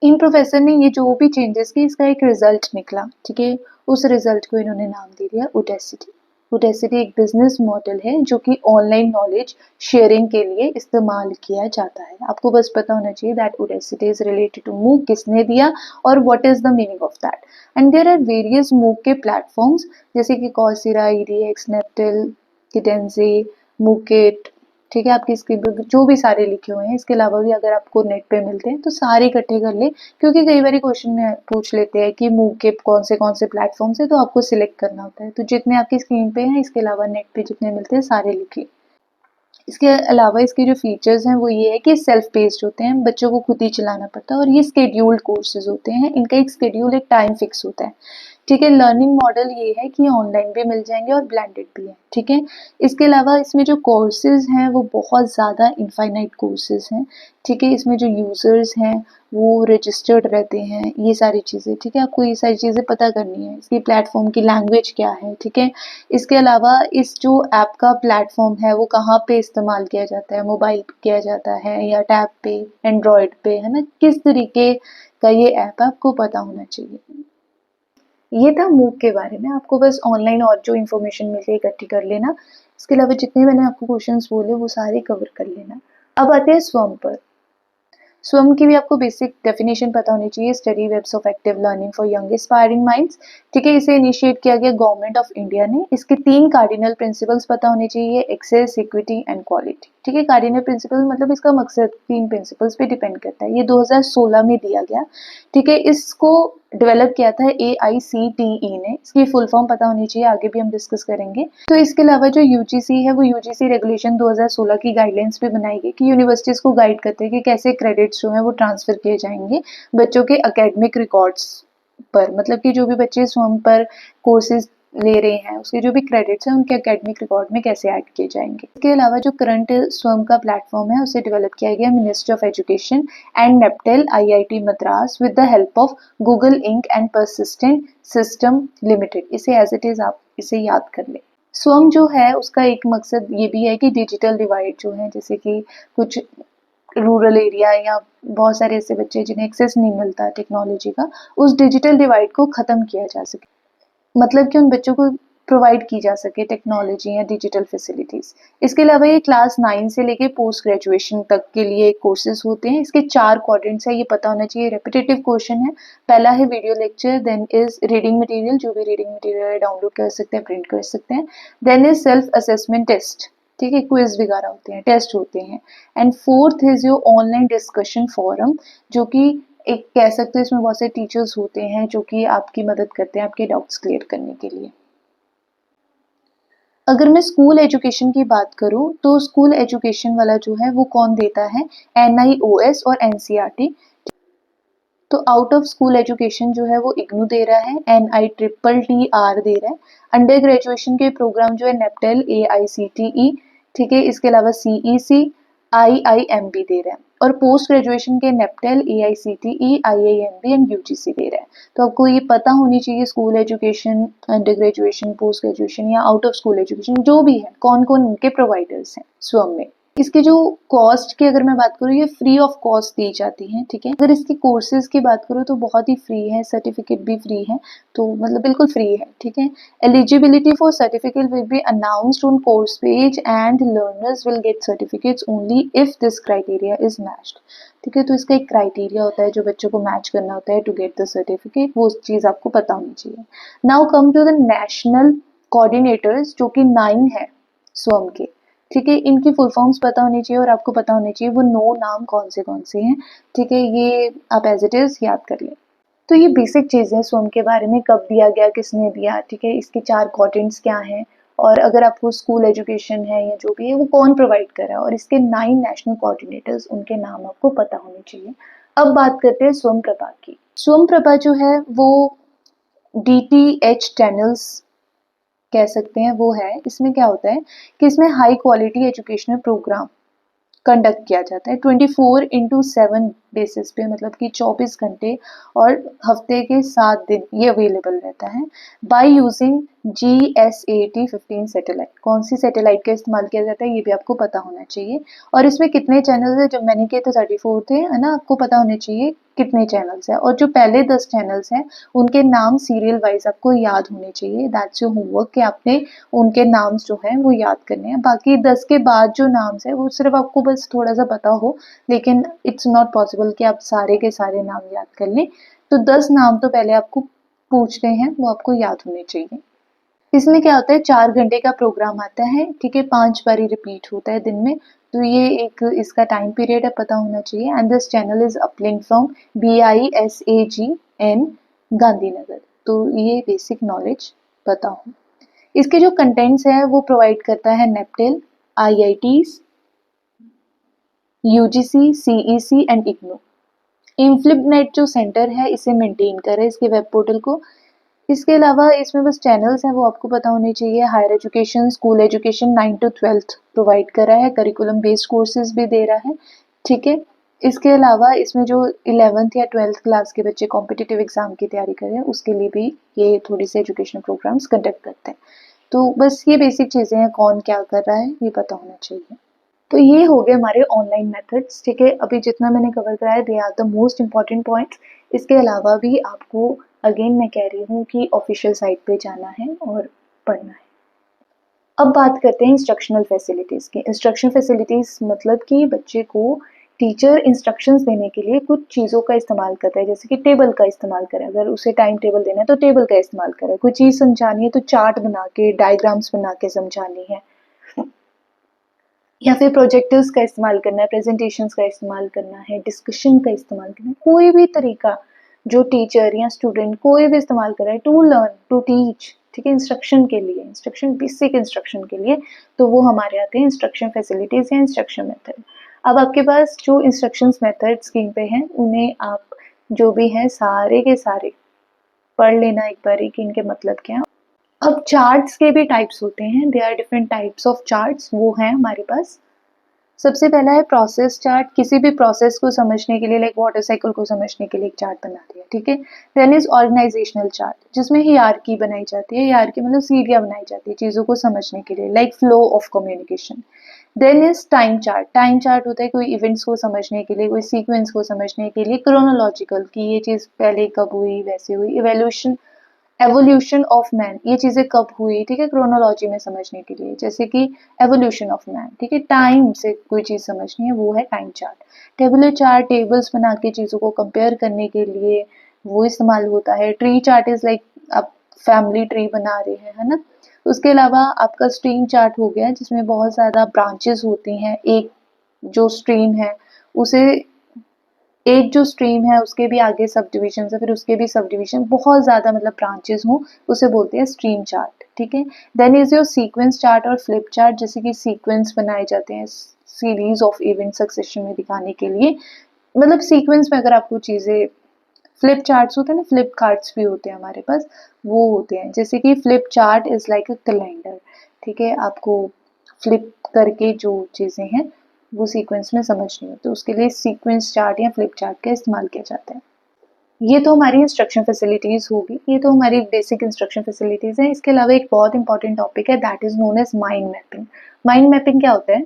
Speaker 1: इन प्रोफेसर ने ये जो भी चेंजेस की, इसका एक रिजल्ट निकला, ठीक है। उस रिजल्ट को इन्होंने नाम दे दिया उडेसिटी। उडेसिटी एक बिजनेस मॉडल है जो कि ऑनलाइन नॉलेज शेयरिंग के लिए इस्तेमाल किया जाता है। आपको बस पता होना चाहिए that Udacity is related to MOOC, किसने दिया और what is the meaning of that. And there are various MOOC के प्लेटफॉर्म्स, जैसे कि कॉर्सेरा, EDX, नेप्टिल, किडेंजी, मूकेट, ठीक है, आपकी स्क्रीन पे जो भी सारे लिखे हुए हैं। इसके अलावा भी अगर आपको नेट पे मिलते हैं तो सारे इकट्ठे कर ले, क्योंकि कई बार क्वेश्चन में पूछ लेते हैं कि मूव के कौन से प्लेटफॉर्म से, तो आपको सिलेक्ट करना होता है। तो जितने आपकी स्क्रीन पे हैं, इसके अलावा नेट पे जितने मिलते हैं सारे लिख ले। इसके अलावा इसके जो फीचर्स हैं वो ये है कि सेल्फ पेस्ड होते हैं, बच्चों को खुद ही चलाना पड़ता है, और ये स्केड्यूल्ड कोर्सेज होते हैं। इनका एक स्केड्यूल, एक टाइम फिक्स होता है, ठीक है। लर्निंग मॉडल ये है कि ऑनलाइन भी मिल जाएंगे और ब्लेंडेड भी है, ठीक है। इसके अलावा इसमें जो कोर्सेज हैं वो बहुत ज़्यादा इनफाइनाइट कोर्सेज हैं, ठीक है। इसमें जो यूज़र्स हैं वो रजिस्टर्ड रहते हैं, ये सारी चीज़ें, ठीक है। आपको ये सारी चीज़ें पता करनी है। इसकी प्लेटफॉर्म की लैंग्वेज क्या है, ठीक है। इसके अलावा इस जो ऐप का प्लेटफॉर्म है वो कहाँ पे इस्तेमाल किया जाता है, मोबाइल पे किया जाता है या टैब पे, एंड्रॉयड पे, है ना, किस तरीके का ये ऐप है आपको पता होना चाहिए। ये था मूक के बारे में। आपको बस ऑनलाइन और जो इन्फॉर्मेशन मिल रही है इकट्ठी कर लेना। इसके अलावा जितने मैंने आपको क्वेश्चंस बोले वो सारे कवर कर लेना। अब आते हैं स्वम पर। स्वम की भी आपको बेसिक डेफिनेशन पता होनी चाहिए। Study webs of active learning for young aspiring minds, ठीक है। इसे इनिशिएट किया गया गवर्नमेंट ऑफ इंडिया ने। इसके 3 कार्डिनल प्रिंसिपल्स पता होने चाहिए, एक्सेस, इक्विटी एंड क्वालिटी, ठीक है। कार्डिनल प्रिंसिपल मतलब इसका मकसद 3 प्रिंसिपल्स पे डिपेंड करता है। ये 2016 में दिया गया, ठीक है। इसको डेवलप किया था AICTE ने। इसकी फुल फॉर्म पता होनी चाहिए, आगे भी हम डिस्कस करेंगे। तो इसके अलावा जो UGC है वो UGC रेगुलेशन 2016 की गाइडलाइंस पे बनाई गई कि यूनिवर्सिटीज को गाइड करते हैं कि कैसे क्रेडिट्स जो है वो ट्रांसफर किए जाएंगे बच्चों के एकेडमिक रिकॉर्ड्स पर। मतलब कि जो भी बच्चे स्वयं पर कोर्सेज ले रहे हैं उसके जो भी क्रेडिट्स हैं उनके एकेडमिक रिकॉर्ड में कैसे ऐड किए जाएंगे। इसके अलावा जो करंट स्वयं का प्लेटफॉर्म है उसे डेवलप किया गया ministry of education and NPTEL IIT Madras with the help of Google Inc and Persistent System Limited. इसे एज इट इज आप इसे याद कर ले। स्वयं जो है उसका एक मकसद ये भी है कि डिजिटल डिवाइड जो है, जैसे कि कुछ रूरल एरिया या बहुत सारे ऐसे बच्चे जिन्हें एक्सेस नहीं मिलता टेक्नोलॉजी का, उस डिजिटल डिवाइड को ख़त्म किया जा सके। मतलब कि उन बच्चों को प्रोवाइड की जा सके टेक्नोलॉजी या डिजिटल फैसिलिटीज़। इसके अलावा ये क्लास 9 से लेके पोस्ट ग्रेजुएशन तक के लिए कोर्सेज होते हैं। इसके 4 क्वाड्रेंट्स है, ये पता होना चाहिए। रेपिटेटिव क्वेश्चन है, पहला है video lecture, then is reading material, जो भी रीडिंग मटेरियल डाउनलोड कर सकते हैं, प्रिंट कर सकते हैं। Then is self assessment test, ठीक है, क्विज वगैरह होते हैं, टेस्ट होते हैं। And fourth is your online discussion forum, जो कि एक कह सकते हैं इसमें बहुत से टीचर्स होते हैं जो कि आपकी मदद करते हैं आपके डाउट्स क्लियर करने के लिए। अगर मैं स्कूल एजुकेशन की बात करूँ तो स्कूल एजुकेशन वाला जो है वो कौन देता है, NIOS और NCERT। तो आउट ऑफ स्कूल एजुकेशन जो है वो इग्नू दे रहा है, NITTR दे रहा है। अंडर ग्रेजुएशन के प्रोग्राम जो है नेप्टेल, AICTE, ठीक है, इसके अलावा CEC, IIMB दे रहा है। और पोस्ट ग्रेजुएशन के नेप्टेल, AICTE, IIMB एंड UGC दे रहा है। तो आपको ये पता होनी चाहिए school education, under graduation, post graduation या आउट ऑफ स्कूल एजुकेशन जो भी है, कौन कौन इनके प्रोवाइडर्स हैं स्वयं में। इसकी जो कॉस्ट की अगर मैं बात करूँ, ये फ्री ऑफ कॉस्ट दी जाती है, ठीक है। अगर इसकी कोर्सेज की बात करूँ तो बहुत ही फ्री है, सर्टिफिकेट भी फ्री है, तो मतलब बिल्कुल फ्री है, ठीक है। Eligibility for certificate will be announced on course page and learners will get certificates only if this criteria is matched, ठीक है। तो इसका एक क्राइटेरिया होता है जो बच्चों को मैच करना होता है टू गेट द सर्टिफिकेट, वो चीज़ आपको पता होनी चाहिए। Now come to the national coordinators जो कि 9 है स्वयं के, ठीक है। इनकी फुल फॉर्म्स पता होनी चाहिए और आपको पता होनी चाहिए वो 9 नाम कौन से हैं, ठीक है। ये आप एज इट इज याद कर लें। तो ये बेसिक चीज़ें स्वयं के बारे में, कब दिया गया, किसने दिया, ठीक है, इसके 4 क्वाड्रेंट्स क्या हैं, और अगर आपको स्कूल एजुकेशन है या जो भी है वो कौन प्रोवाइड कर रहा है, और इसके 9 नेशनल कोऑर्डिनेटर्स, उनके नाम आपको पता होने चाहिए। अब बात करते हैं स्वयं प्रभा की। स्वयं प्रभा जो है वो DTH चैनल्स कह सकते हैं वो है। इसमें क्या होता है कि इसमें high quality educational programme conduct किया जाता है 24/7 बेसिस पे, मतलब कि 24 घंटे और हफ्ते के 7 दिन ये अवेलेबल रहता है। By using GSAT-15 satellite. कौन सी सैटेलाइट का इस्तेमाल किया जाता है ये भी आपको पता होना चाहिए। और इसमें कितने चैनल्स है, जब मैंने किए तो 34 थे, है ना, आपको पता होने चाहिए कितने चैनल्स है। और जो पहले 10 चैनल्स हैं उनके नाम सीरियल वाइज आपको याद होने चाहिए। दैट्स योर होमवर्क कि आपने उनके नाम्स जो हैं वो याद करने हैं। बाकी 10 के बाद जो नाम्स है वो सिर्फ आपको बस थोड़ा सा पता हो, लेकिन इट्स नॉट पॉसिबल कि आप सारे के सारे नाम याद कर लें। तो 10 नाम तो पहले आपको पूछने हैं, वो आपको याद होने चाहिए। इसमें क्या होता है, 4 घंटे का प्रोग्राम आता है, ठीक है, 5 बारी रिपीट होता है दिन में। तो ये एक इसका टाइम पीरियड है, पता होना चाहिए। And this channel is uplink from BISAGN Gandhinagar. तो ये बेसिक नॉलेज पता हो। इसके जो कंटेंट्स है वो प्रोवाइड करता है NPTEL, IITs, UGC, CEC and IGNOU. INFLIBNET जो सेंटर है इसे मेंटेन करे इसके वेब पोर्टल को। इसके अलावा इसमें बस चैनल्स हैं वो आपको पता होने चाहिए। Higher education, school education 9 to 12th provide कर रहा है, करिकुलम बेस्ड कोर्सेज भी दे रहा है, ठीक है। इसके अलावा इसमें जो 11th या 12th क्लास के बच्चे कॉम्पिटिटिव एग्जाम की तैयारी कर रहे हैं उसके लिए भी ये थोड़ी सी एजुकेशनल प्रोग्राम्स कंडक्ट करते हैं। तो बस ये बेसिक चीज़ें हैं, कौन क्या कर रहा है ये पता होना चाहिए। तो ये हो गए हमारे ऑनलाइन मेथड्स, ठीक है। अभी जितना मैंने कवर कराया they are the most important points. इसके अलावा भी आपको अगेन मैं कह रही हूँ कि ऑफिशियल साइट पे जाना है और पढ़ना है। अब बात करते हैं इंस्ट्रक्शनल फैसिलिटीज़ की। इंस्ट्रक्शन फैसिलिटीज़ मतलब कि बच्चे को टीचर इंस्ट्रक्शंस देने के लिए कुछ चीज़ों का इस्तेमाल करता है, जैसे कि टेबल का इस्तेमाल करें, अगर उसे टाइम टेबल देना है तो टेबल का इस्तेमाल करें, कोई चीज़ समझानी है तो चार्ट बना के, डायग्राम्स बना के समझानी है, या फिर प्रोजेक्टर्स का इस्तेमाल करना है, प्रेजेंटेशंस का इस्तेमाल करना है, डिस्कशन का इस्तेमाल करना है, कोई भी तरीका जो टीचर या स्टूडेंट कोई भी इस्तेमाल कर रहा है टू लर्न, टू टीच, ठीक है, इंस्ट्रक्शन के लिए, इंस्ट्रक्शन, बेसिक इंस्ट्रक्शन के लिए, तो वो हमारे आते हैं इंस्ट्रक्शन फैसिलिटीज़ या इंस्ट्रक्शन मेथड। अब आपके पास जो इंस्ट्रक्शंस मेथड स्क्रीन पे हैं उन्हें आप जो भी हैं सारे के सारे पढ़ लेना एक बार कि इनके मतलब क्या है। अब चार्ट्स के भी टाइप्स होते हैं, they are different types of charts, वो हैं हमारे पास। सबसे पहला है प्रोसेस चार्ट, किसी भी प्रोसेस को समझने के लिए, लाइक वाटर साइकिल को समझने के लिए एक चार्ट बना दिया, ठीक है। देन इज ऑर्गेनाइजेशनल चार्ट, जिसमें हियरार्की बनाई जाती है, हियरार्की मतलब सीढ़ियाँ बनाई जाती है चीज़ों को समझने के लिए, like flow of communication. Then is time chart, time chart होता है कोई इवेंट्स को समझने के लिए, कोई सीक्वेंस को समझने के लिए, क्रोनोलॉजिकल कि ये चीज़ पहले कब हुई, वैसे हुई, इवेल्यूशन, एवोल्यूशन ऑफ मैन, ये चीज़ें कब हुई, ठीक है, क्रोनोलॉजी में समझने के लिए, जैसे कि एवोल्यूशन ऑफ मैन, ठीक है। टाइम से कोई चीज़ समझनी है वो है time chart. Tabular chart, tables बना के चीज़ों को कंपेयर करने के लिए वो इस्तेमाल होता है। ट्री चार्ट इज़ लाइक आप फैमिली ट्री बना रहे हैं, है ना। उसके अलावा आपका स्ट्रीम चार्ट हो गया जिसमें बहुत ज़्यादा ब्रांचेस होती हैं, एक जो स्ट्रीम है उसे एक जो स्ट्रीम है उसके भी आगे सब डिविजन है, फिर उसके भी सब डिविजन, बहुत ज़्यादा मतलब ब्रांचेस हों, उसे बोलते हैं स्ट्रीम चार्ट, ठीक है। Then is your sequence chart और फ्लिप चार्ट, जैसे कि सीक्वेंस बनाए जाते हैं सीरीज ऑफ इवेंट सक्सेशन में दिखाने के लिए, मतलब सीक्वेंस में अगर आपको चीज़ें, फ्लिप चार्ट्स होते हैं ना, फ्लिप कार्ड्स भी होते हैं हमारे पास, वो होते हैं, जैसे कि flip chart is like a calendar, ठीक है। आपको फ्लिप करके जो चीज़ें हैं वो सीक्वेंस में समझनी हो तो उसके लिए सीक्वेंस चार्ट या फ्लिप चार्ट का इस्तेमाल किया जाता है। ये तो हमारी इंस्ट्रक्शन फैसिलिटीज़ होगी, ये तो हमारी बेसिक इंस्ट्रक्शन फैसिलिटीज़ हैं। इसके अलावा एक बहुत इंपॉर्टेंट टॉपिक है, that is known as mind mapping. Mind mapping क्या होता है?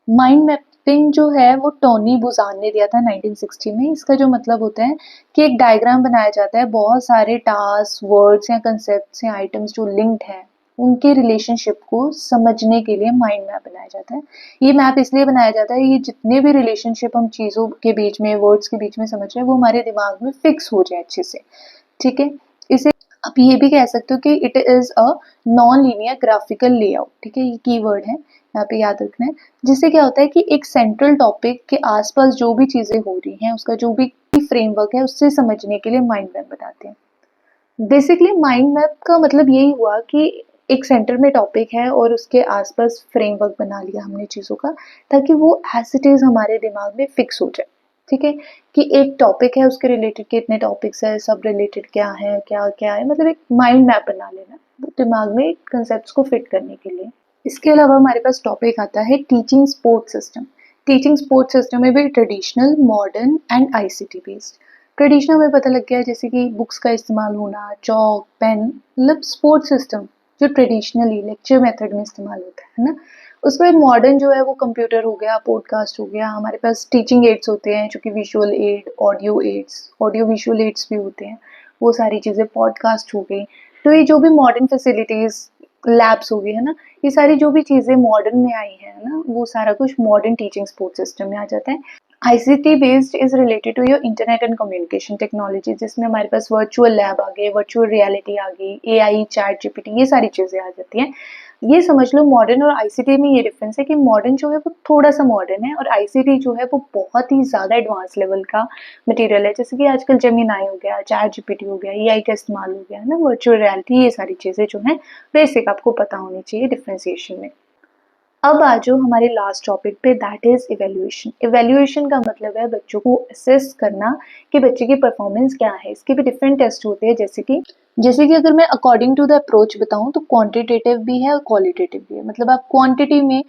Speaker 1: माइंड मैपिंग जो है वो टोनी बुजान ने दिया था 1960 में। इसका जो मतलब होता है कि एक डायग्राम बनाया जाता है, बहुत सारे टास्क, वर्ड्स या कंसेप्ट्स या आइटम्स जो लिंक्ड हैं, उनके रिलेशनशिप को समझने के लिए माइंड मैप बनाया जाता है। ये मैप इसलिए बनाया जाता है, ये जितने भी रिलेशनशिप हम चीज़ों के बीच में, वर्ड्स के बीच में समझ रहे हैं, वो हमारे दिमाग में फिक्स हो जाए अच्छे से, ठीक है। इसे आप ये भी कह सकते हो कि it is a non linear graphical layout, ठीक है, ये कीवर्ड है, यहाँ पे याद रखना है। जिससे क्या होता है कि एक सेंट्रल टॉपिक के आसपास जो भी चीज़ें हो रही हैं, उसका जो भी फ्रेमवर्क है, उससे समझने के लिए माइंड मैप बताते हैं। बेसिकली माइंड मैप का मतलब यही हुआ कि एक सेंटर में टॉपिक है और उसके आसपास फ्रेमवर्क बना लिया हमने चीज़ों का, ताकि वो एज इट इज़ हमारे दिमाग में फिक्स हो जाए, ठीक है। कि एक टॉपिक है, उसके रिलेटेड कितने टॉपिक्स है, सब रिलेटेड क्या है, क्या क्या है, मतलब एक माइंड मैप बना लेना दिमाग में कंसेप्ट को फिट करने के लिए। इसके अलावा हमारे पास टॉपिक आता है teaching support system. Teaching support system में भी traditional, modern and ICT based. Traditional में पता लग गया जैसे कि बुक्स का इस्तेमाल होना, चौक, पेन, मतलब सपोर्ट सिस्टम जो ट्रेडिशनली लेक्चर मेथड में इस्तेमाल होता है ना। उसके बाद मॉडर्न जो है वो कंप्यूटर हो गया, पॉडकास्ट हो गया, हमारे पास टीचिंग एड्स होते हैं जो कि visual aid, audio aids, audio visual aids भी होते हैं, वो सारी चीज़ें, पॉडकास्ट हो गई। तो ये जो भी मॉडर्न फैसिलिटीज़, लैब्स हो गए है ना, ये सारी जो भी चीज़ें मॉडर्न में आई हैं ना, वो सारा कुछ मॉडर्न टीचिंग सपोर्ट सिस्टम में आ जाता है। ICT based is related to your internet and communication technology, जिसमें हमारे पास वर्चुअल लैब आ गए, वर्चुअल रियलिटी आ गई, एआई, चैट जीपीटी, ये सारी चीज़ें आ जाती हैं। ये समझ लो मॉडर्न और आईसीटी में ये डिफरेंस है कि मॉडर्न जो है वो थोड़ा सा मॉडर्न है और आईसीटी जो है वो बहुत ही ज़्यादा एडवांस लेवल का मटेरियल है, जैसे कि आजकल जेमिनाई हो गया, चैट जीपीटी हो गया, एआई का इस्तेमाल हो गया है ना, वर्चुअल रियलिटी, ये सारी चीज़ें जो हैं बेसिक आपको पता होनी चाहिए डिफ्रेंसिएशन में। अब आ जाओ हमारे लास्ट टॉपिक पे, दैट इज इवेल्युएशन। इवेल्युएशन का मतलब है बच्चों को असेस करना कि बच्चे की परफॉर्मेंस क्या है। इसके भी डिफरेंट टेस्ट होते हैं, जैसे कि अगर मैं अकॉर्डिंग टू द अप्रोच बताऊं तो क्वांटिटेटिव भी है और क्वालिटेटिव भी है। मतलब आप क्वांटिटी में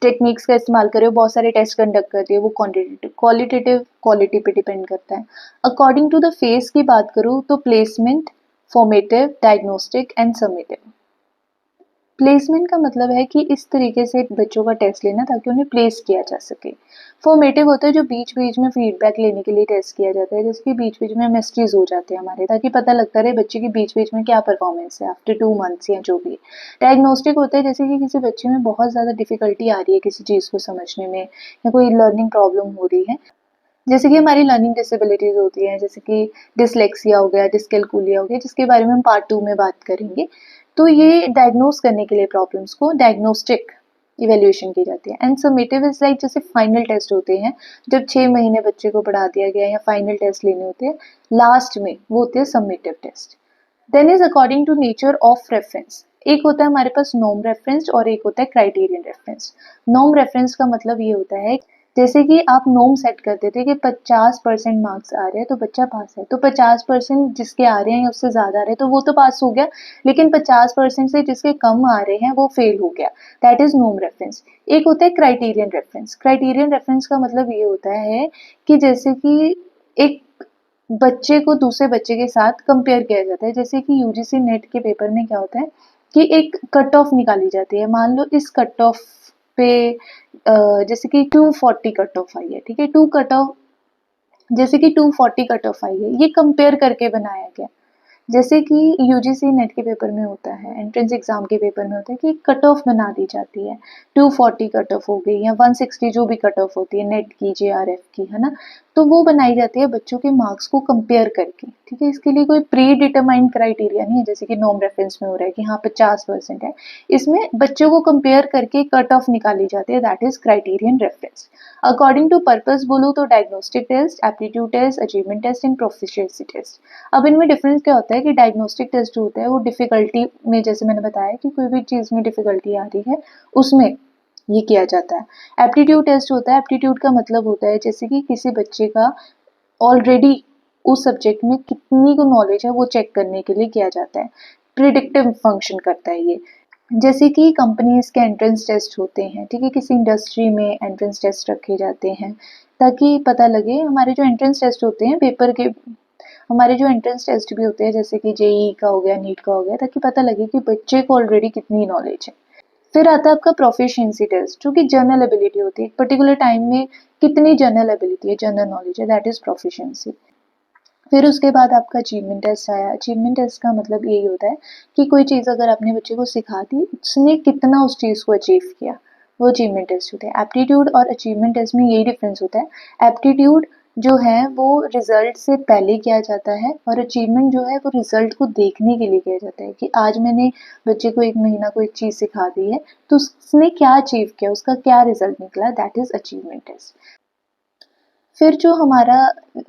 Speaker 1: टेक्निक्स का इस्तेमाल कर रहे हो, बहुत सारे टेस्ट कंडक्ट कर रहे हो, वो क्वांटिटेटिव। क्वालिटेटिव क्वालिटी पे डिपेंड करता है। अकॉर्डिंग टू द फेज की बात करूँ तो placement, formative, diagnostic and summative. Placement का मतलब है कि इस तरीके से बच्चों का टेस्ट लेना ताकि उन्हें प्लेस किया जा सके। फॉर्मेटिव होता है जो बीच बीच में फीडबैक लेने के लिए टेस्ट किया जाता है, जैसे कि बीच बीच में मिस्ट्रीज हो जाते हैं हमारे, ताकि पता लगता रहे बच्चे की बीच बीच में क्या परफॉर्मेंस है आफ्टर 2 मंथ्स या जो भी। डायग्नोस्टिक होता है जैसे कि किसी बच्चे में बहुत ज़्यादा डिफिकल्टी आ रही है किसी चीज़ को समझने में, या कोई लर्निंग प्रॉब्लम हो रही है, जैसे कि हमारी लर्निंग डिसेबिलिटीज़ होती हैं, जैसे कि डिसलेक्सिया हो गया, डिस्कैल्कुलिया हो गया, जिसके बारे में हम पार्ट 2 में बात करेंगे। तो ये डायग्नोस करने के लिए प्रॉब्लम्स को डायग्नोस्टिक इवैल्यूएशन की जाती है। एंड समेटिव इज लाइक जैसे फाइनल टेस्ट होते हैं, जब 6 महीने बच्चे को पढ़ा दिया गया या फाइनल टेस्ट लेने होते हैं, लास्ट में वो होते हैं summative test. Then is according to nature of reference. एक होता है हमारे पास नॉर्म रेफरेंस और एक होता है क्राइटेरियन रेफरेंस। नॉर्म रेफरेंस का मतलब ये होता है जैसे कि आप नॉर्म सेट कर देते कि 50% मार्क्स आ रहे हैं तो बच्चा पास है, तो 50% जिसके आ रहे हैं या उससे ज़्यादा आ रहे हैं तो वो तो पास हो गया, लेकिन 50% से जिसके कम आ रहे हैं वो फेल हो गया। That is norm reference. एक होता है क्राइटेरियन रेफरेंस। क्राइटेरियन रेफरेंस का मतलब ये होता है कि जैसे कि एक बच्चे को दूसरे बच्चे के साथ कंपेयर किया जाता है, जैसे कि यूजीसी नेट के पेपर में क्या होता है कि एक कट ऑफ निकाली जाती है। मान लो इस कट ऑफ पे जैसे कि 240 कट ऑफ आई है, ठीक है, 2 कट ऑफ, जैसे कि 240 कट ऑफ आई है, ये कंपेयर करके बनाया गया, जैसे कि यूजीसी नेट के पेपर में होता है, एंट्रेंस एग्ज़ाम के पेपर में होता है कि कट ऑफ बना दी जाती है, 240 कट ऑफ हो गई या 160 जो भी कट ऑफ होती है नेट की, जेआरएफ की, है ना? तो वो बनाई जाती है बच्चों के मार्क्स को कंपेयर करके, ठीक है? इसके लिए कोई प्री डिटरमाइंड क्राइटेरिया नहीं है, जैसे कि नॉर्म रेफरेंस में हो रहा है कि हाँ 50% है। इसमें बच्चों को कंपेयर करके कट ऑफ निकाली जाती है, that is criterion reference. According to purpose बोलो तो diagnostic test, aptitude test, achievement test and proficiency test. अब इनमें डिफरेंस क्या होता है कि डायग्नोस्टिक टेस्ट जो होता है वो डिफिकल्टी में, जैसे मैंने बताया कि कोई भी चीज़ में डिफिकल्टी आ रही है उसमें ये किया जाता है। एप्टीट्यूड टेस्ट होता है, एप्टीट्यूड का मतलब होता है जैसे कि किसी बच्चे का ऑलरेडी उस सब्जेक्ट में कितनी को नॉलेज है वो चेक करने के लिए किया जाता है। प्रिडिक्टिव फंक्शन करता है ये। जैसे कि कंपनीज के एंट्रेंस टेस्ट होते हैं, ठीक है? किसी इंडस्ट्री में एंट्रेंस टेस्ट रखे जाते हैं ताकि पता लगे, हमारे जो एंट्रेंस टेस्ट होते हैं पेपर के, हमारे जो एंट्रेंस टेस्ट भी होते हैं जैसे कि जेईई का हो गया, नीट का हो गया, ताकि पता लगे कि बच्चे को ऑलरेडी कितनी नॉलेज है। फिर आता है आपका प्रोफिशिएंसी टेस्ट, जो कि जनरल एबिलिटी होती है, एक पर्टिकुलर टाइम में कितनी जनरल एबिलिटी है, जनरल नॉलेज है, दैट इज प्रोफिशिएंसी। फिर उसके बाद आपका अचीवमेंट टेस्ट आया। अचीवमेंट टेस्ट का मतलब यही होता है कि कोई चीज़ अगर आपने बच्चे को सिखा दी, उसने कितना उस चीज़ को अचीव किया, वो अचीवमेंट टेस्ट होते हैं। एप्टीट्यूड और अचीवमेंट टेस्ट में यही डिफरेंस होता है। एप्टीट्यूड जो है वो रिजल्ट से पहले किया जाता है और अचीवमेंट जो है वो रिजल्ट को देखने के लिए किया जाता है कि आज मैंने बच्चे को 1 महीना को एक चीज़ सिखा दी है तो उसने क्या अचीव किया, उसका क्या रिजल्ट निकला, दैट इज अचीवमेंट टेस्ट। फिर जो हमारा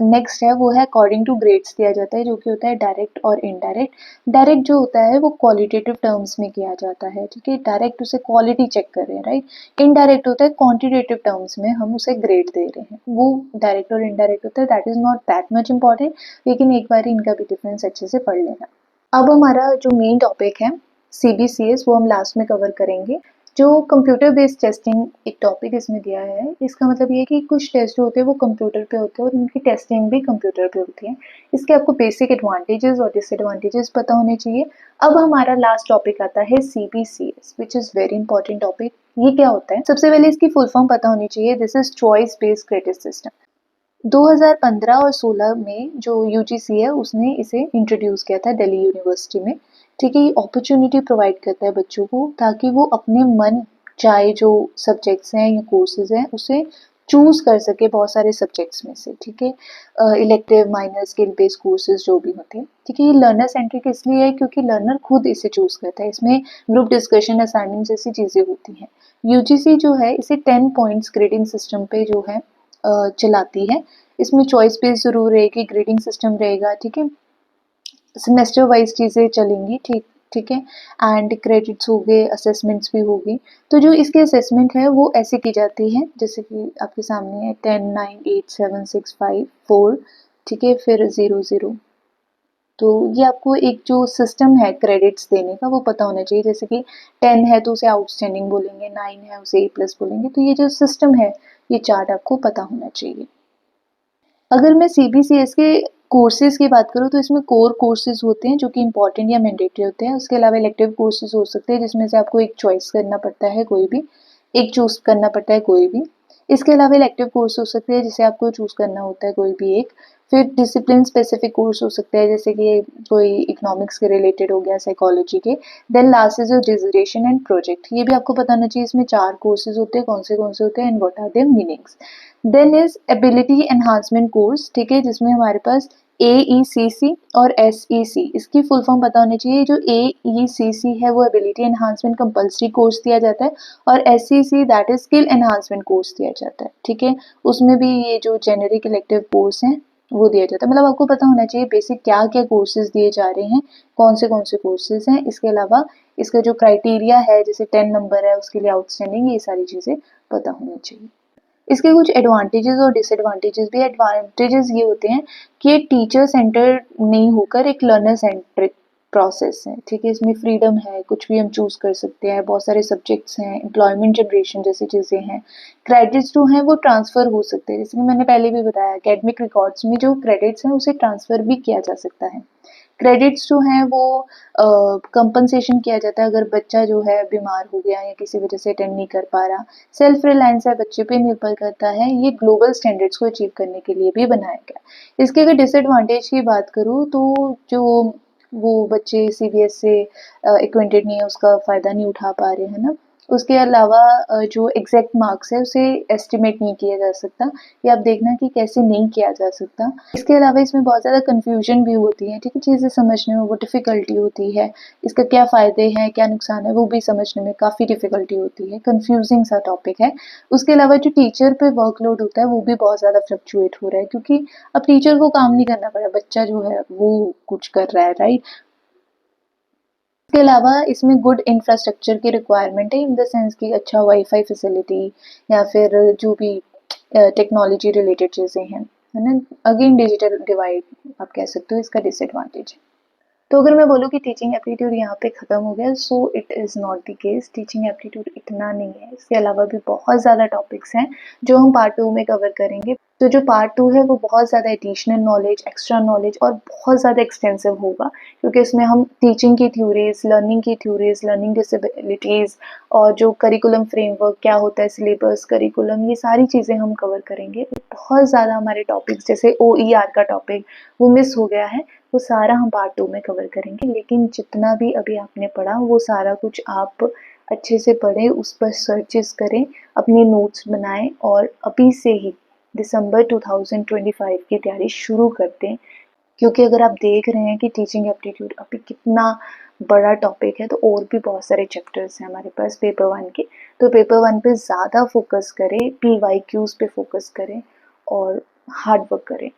Speaker 1: नेक्स्ट है वो है अकॉर्डिंग टू ग्रेड्स दिया जाता है, जो कि होता है डायरेक्ट और इनडायरेक्ट। डायरेक्ट जो होता है वो क्वालिटेटिव टर्म्स में किया जाता है, ठीक है? डायरेक्ट उसे क्वालिटी चेक कर रहे हैं, राइट? इनडायरेक्ट होता है क्वांटिटेटिव टर्म्स में हम उसे ग्रेड दे रहे हैं। वो डायरेक्ट और इनडायरेक्ट होता है, that is not that much important, लेकिन एक बार इनका भी डिफरेंस अच्छे से पढ़ लेना। अब हमारा जो मेन टॉपिक है सीबीसीएस, वो हम लास्ट में कवर करेंगे। जो कंप्यूटर बेस्ड टेस्टिंग एक टॉपिक इसमें दिया है, इसका मतलब ये है कि कुछ टेस्ट जो होते हैं वो कंप्यूटर पे होते हैं और उनकी टेस्टिंग भी कंप्यूटर पे होती है। इसके आपको बेसिक एडवांटेजेस और डिसएडवांटेजेस पता होने चाहिए। अब हमारा लास्ट टॉपिक आता है CBCS, which is very important topic. ये क्या होता है? सबसे पहले इसकी फुल फॉर्म पता होनी चाहिए। This is choice based credit system. 2015 और 16 में जो यूजीसी है उसने इसे इंट्रोड्यूस किया था दिल्ली यूनिवर्सिटी में, ठीक है? ये अपॉर्चुनिटी प्रोवाइड करता है बच्चों को ताकि वो अपने मन चाहे जो सब्जेक्ट्स हैं या कोर्सेज हैं उसे चूज कर सके बहुत सारे सब्जेक्ट्स में से, ठीक है? Elective, minor, skill based courses जो भी होते हैं, ठीक है? ये लर्नर सेंट्रिक इसलिए है क्योंकि लर्नर खुद इसे चूज करता है। इसमें ग्रुप डिस्कशन, असाइनमेंट जैसी चीजें होती हैं। यूजीसी जो है इसे 10 पॉइंट्स ग्रेडिंग सिस्टम पे जो है चलाती है। इसमें चॉइस बेस्ड जरूर रहेगी, ग्रेडिंग सिस्टम रहेगा, ठीक है? सेमेस्टर वाइज चीज़ें चलेंगी, ठीक ठीक है? एंड क्रेडिट्स हो गए, असेसमेंट्स भी होगी। तो जो इसकी असेसमेंट है वो ऐसे की जाती है जैसे कि आपके सामने है 10, 9, 8, 7, 6, 5, 4, ठीक है? फिर 0, 0। तो ये आपको एक जो सिस्टम है क्रेडिट्स देने का वो पता होना चाहिए। जैसे कि 10 है तो उसे आउटस्टैंडिंग बोलेंगे, 9 है उसे ए प्लस बोलेंगे। तो ये जो सिस्टम है, ये चार्ट आपको पता होना चाहिए। अगर मैं सीबीसीएस के कोर्सेज की बात करूँ तो इसमें कोर कोर्सेज होते हैं जो कि इंपॉर्टेंट या मैंडेटरी होते हैं। उसके अलावा इलेक्टिव कोर्सेज हो सकते हैं जिसमें से आपको एक चॉइस करना पड़ता है, कोई भी एक चूज करना पड़ता है, कोई भी। इसके अलावा इलेक्टिव कोर्स हो सकते हैं जिसे आपको चूज करना होता है, कोई भी एक। फिर डिसिप्लिन स्पेसिफिक कोर्स हो सकते हैं जैसे कि कोई इकोनॉमिक्स के रिलेटेड हो गया, साइकोलॉजी के। Then last is dissertation and project. ये भी आपको पता होना चाहिए इसमें 4 कोर्सेज होते हैं, कौन से होते हैं and what are their meanings. Then is ability enhancement course, ठीक है? जिसमें हमारे पास AECC और SEC, इसकी फुल फॉर्म पता होनी चाहिए। जो AECC है वो एबिलिटी एनहांसमेंट कंपल्सरी कोर्स दिया जाता है और SEC that is skill enhancement course दिया जाता है, ठीक है? उसमें भी ये जो जेनेरिक इलेक्टिव कोर्स हैं वो दिया जाता है। मतलब आपको पता होना चाहिए बेसिक क्या क्या कोर्सेज दिए जा रहे हैं, कौन से कोर्सेज हैं। इसके अलावा इसका जो क्राइटेरिया है, जैसे 10 नंबर है उसके लिए आउटस्टैंडिंग, ये सारी चीज़ें पता होनी चाहिए। इसके कुछ एडवांटेजेस और डिसएडवांटेजेस भी। एडवांटेजेस ये होते हैं कि ये टीचर सेंटर नहीं होकर एक लर्नर सेंट्रिक प्रोसेस है, ठीक है? इसमें फ्रीडम है, कुछ भी हम चूज कर सकते हैं, बहुत सारे सब्जेक्ट्स हैं, एम्प्लॉयमेंट जनरेशन जैसी चीज़ें हैं। क्रेडिट्स जो हैं वो ट्रांसफ़र हो सकते हैं, जैसे कि मैंने पहले भी बताया एकेडमिक रिकॉर्ड्स में जो क्रेडिट्स हैं उसे ट्रांसफ़र भी किया जा सकता है। क्रेडिट्स जो हैं वो कंपनसेशन किया जाता है अगर बच्चा जो है बीमार हो गया या किसी वजह से अटेंड नहीं कर पा रहा। सेल्फ रिलायंस है, बच्चे पे निर्भर करता है। ये ग्लोबल स्टैंडर्ड्स को अचीव करने के लिए भी बनाया गया। इसके अगर डिसएडवांटेज की बात करूँ तो जो वो बच्चे सीबीएस से एक्वेंटेड नहीं है, उसका फ़ायदा नहीं उठा पा रहे हैं ना। उसके अलावा जो एग्ज़ैक्ट मार्क्स है उसे एस्टिमेट नहीं किया जा सकता। ये आप देखना कि कैसे नहीं किया जा सकता। इसके अलावा इसमें बहुत ज़्यादा कन्फ्यूजन भी होती है, ठीक है? चीज़ें समझने में वो डिफ़िकल्टी होती है। इसका क्या फ़ायदे हैं, क्या नुकसान है, वो भी समझने में काफ़ी डिफ़िकल्टी होती है। कन्फ्यूज़िंग सा टॉपिक है। उसके अलावा जो टीचर पे वर्कलोड होता है वो भी बहुत ज़्यादा फ्लक्चुएट हो रहा है, क्योंकि अब टीचर को काम नहीं करना पड़ रहा, बच्चा जो है वो कुछ कर रहा है, राइट? इसके अलावा इसमें गुड इंफ्रास्ट्रक्चर की रिक्वायरमेंट है, इन द सेंस कि अच्छा वाईफाई फैसिलिटी या फिर जो भी टेक्नोलॉजी रिलेटेड चीज़ें हैं, है ना? अगेन डिजिटल डिवाइड आप कह सकते हो, इसका डिसएडवांटेज है। तो अगर मैं बोलूँ कि टीचिंग एप्टीट्यूड यहाँ पे ख़त्म हो गया, सो it is not the case. Teaching aptitude इतना नहीं है, इसके अलावा भी बहुत ज़्यादा टॉपिक्स हैं जो हम पार्ट 2 में कवर करेंगे। तो जो पार्ट 2 है वो बहुत ज़्यादा एडिशनल नॉलेज, एक्स्ट्रा नॉलेज और बहुत ज़्यादा एक्सटेंसिव होगा, क्योंकि इसमें हम टीचिंग की थ्योरीज़, लर्निंग डिसेबिलिटीज़ और जो करिकुलम फ्रेमवर्क क्या होता है, सिलेबस, करिकुलम, ये सारी चीज़ें हम कवर करेंगे। बहुत ज़्यादा हमारे टॉपिक्स जैसे ओईआर का टॉपिक वो मिस हो गया है, वो सारा हम पार्ट 2 में कवर करेंगे। लेकिन जितना भी अभी आपने पढ़ा वो सारा कुछ आप अच्छे से पढ़ें, उस पर सर्चेस करें, अपने नोट्स बनाएं और अभी से ही दिसंबर 2025 की तैयारी शुरू कर दें। क्योंकि अगर आप देख रहे हैं कि टीचिंग एप्टीट्यूड अभी कितना बड़ा टॉपिक है, तो और भी बहुत सारे चैप्टर्स हैं हमारे पास पेपर 1 के। तो पेपर 1 पे ज़्यादा फोकस करें, पीवाईक्यूज पे फोकस करें और हार्ड वर्क करें।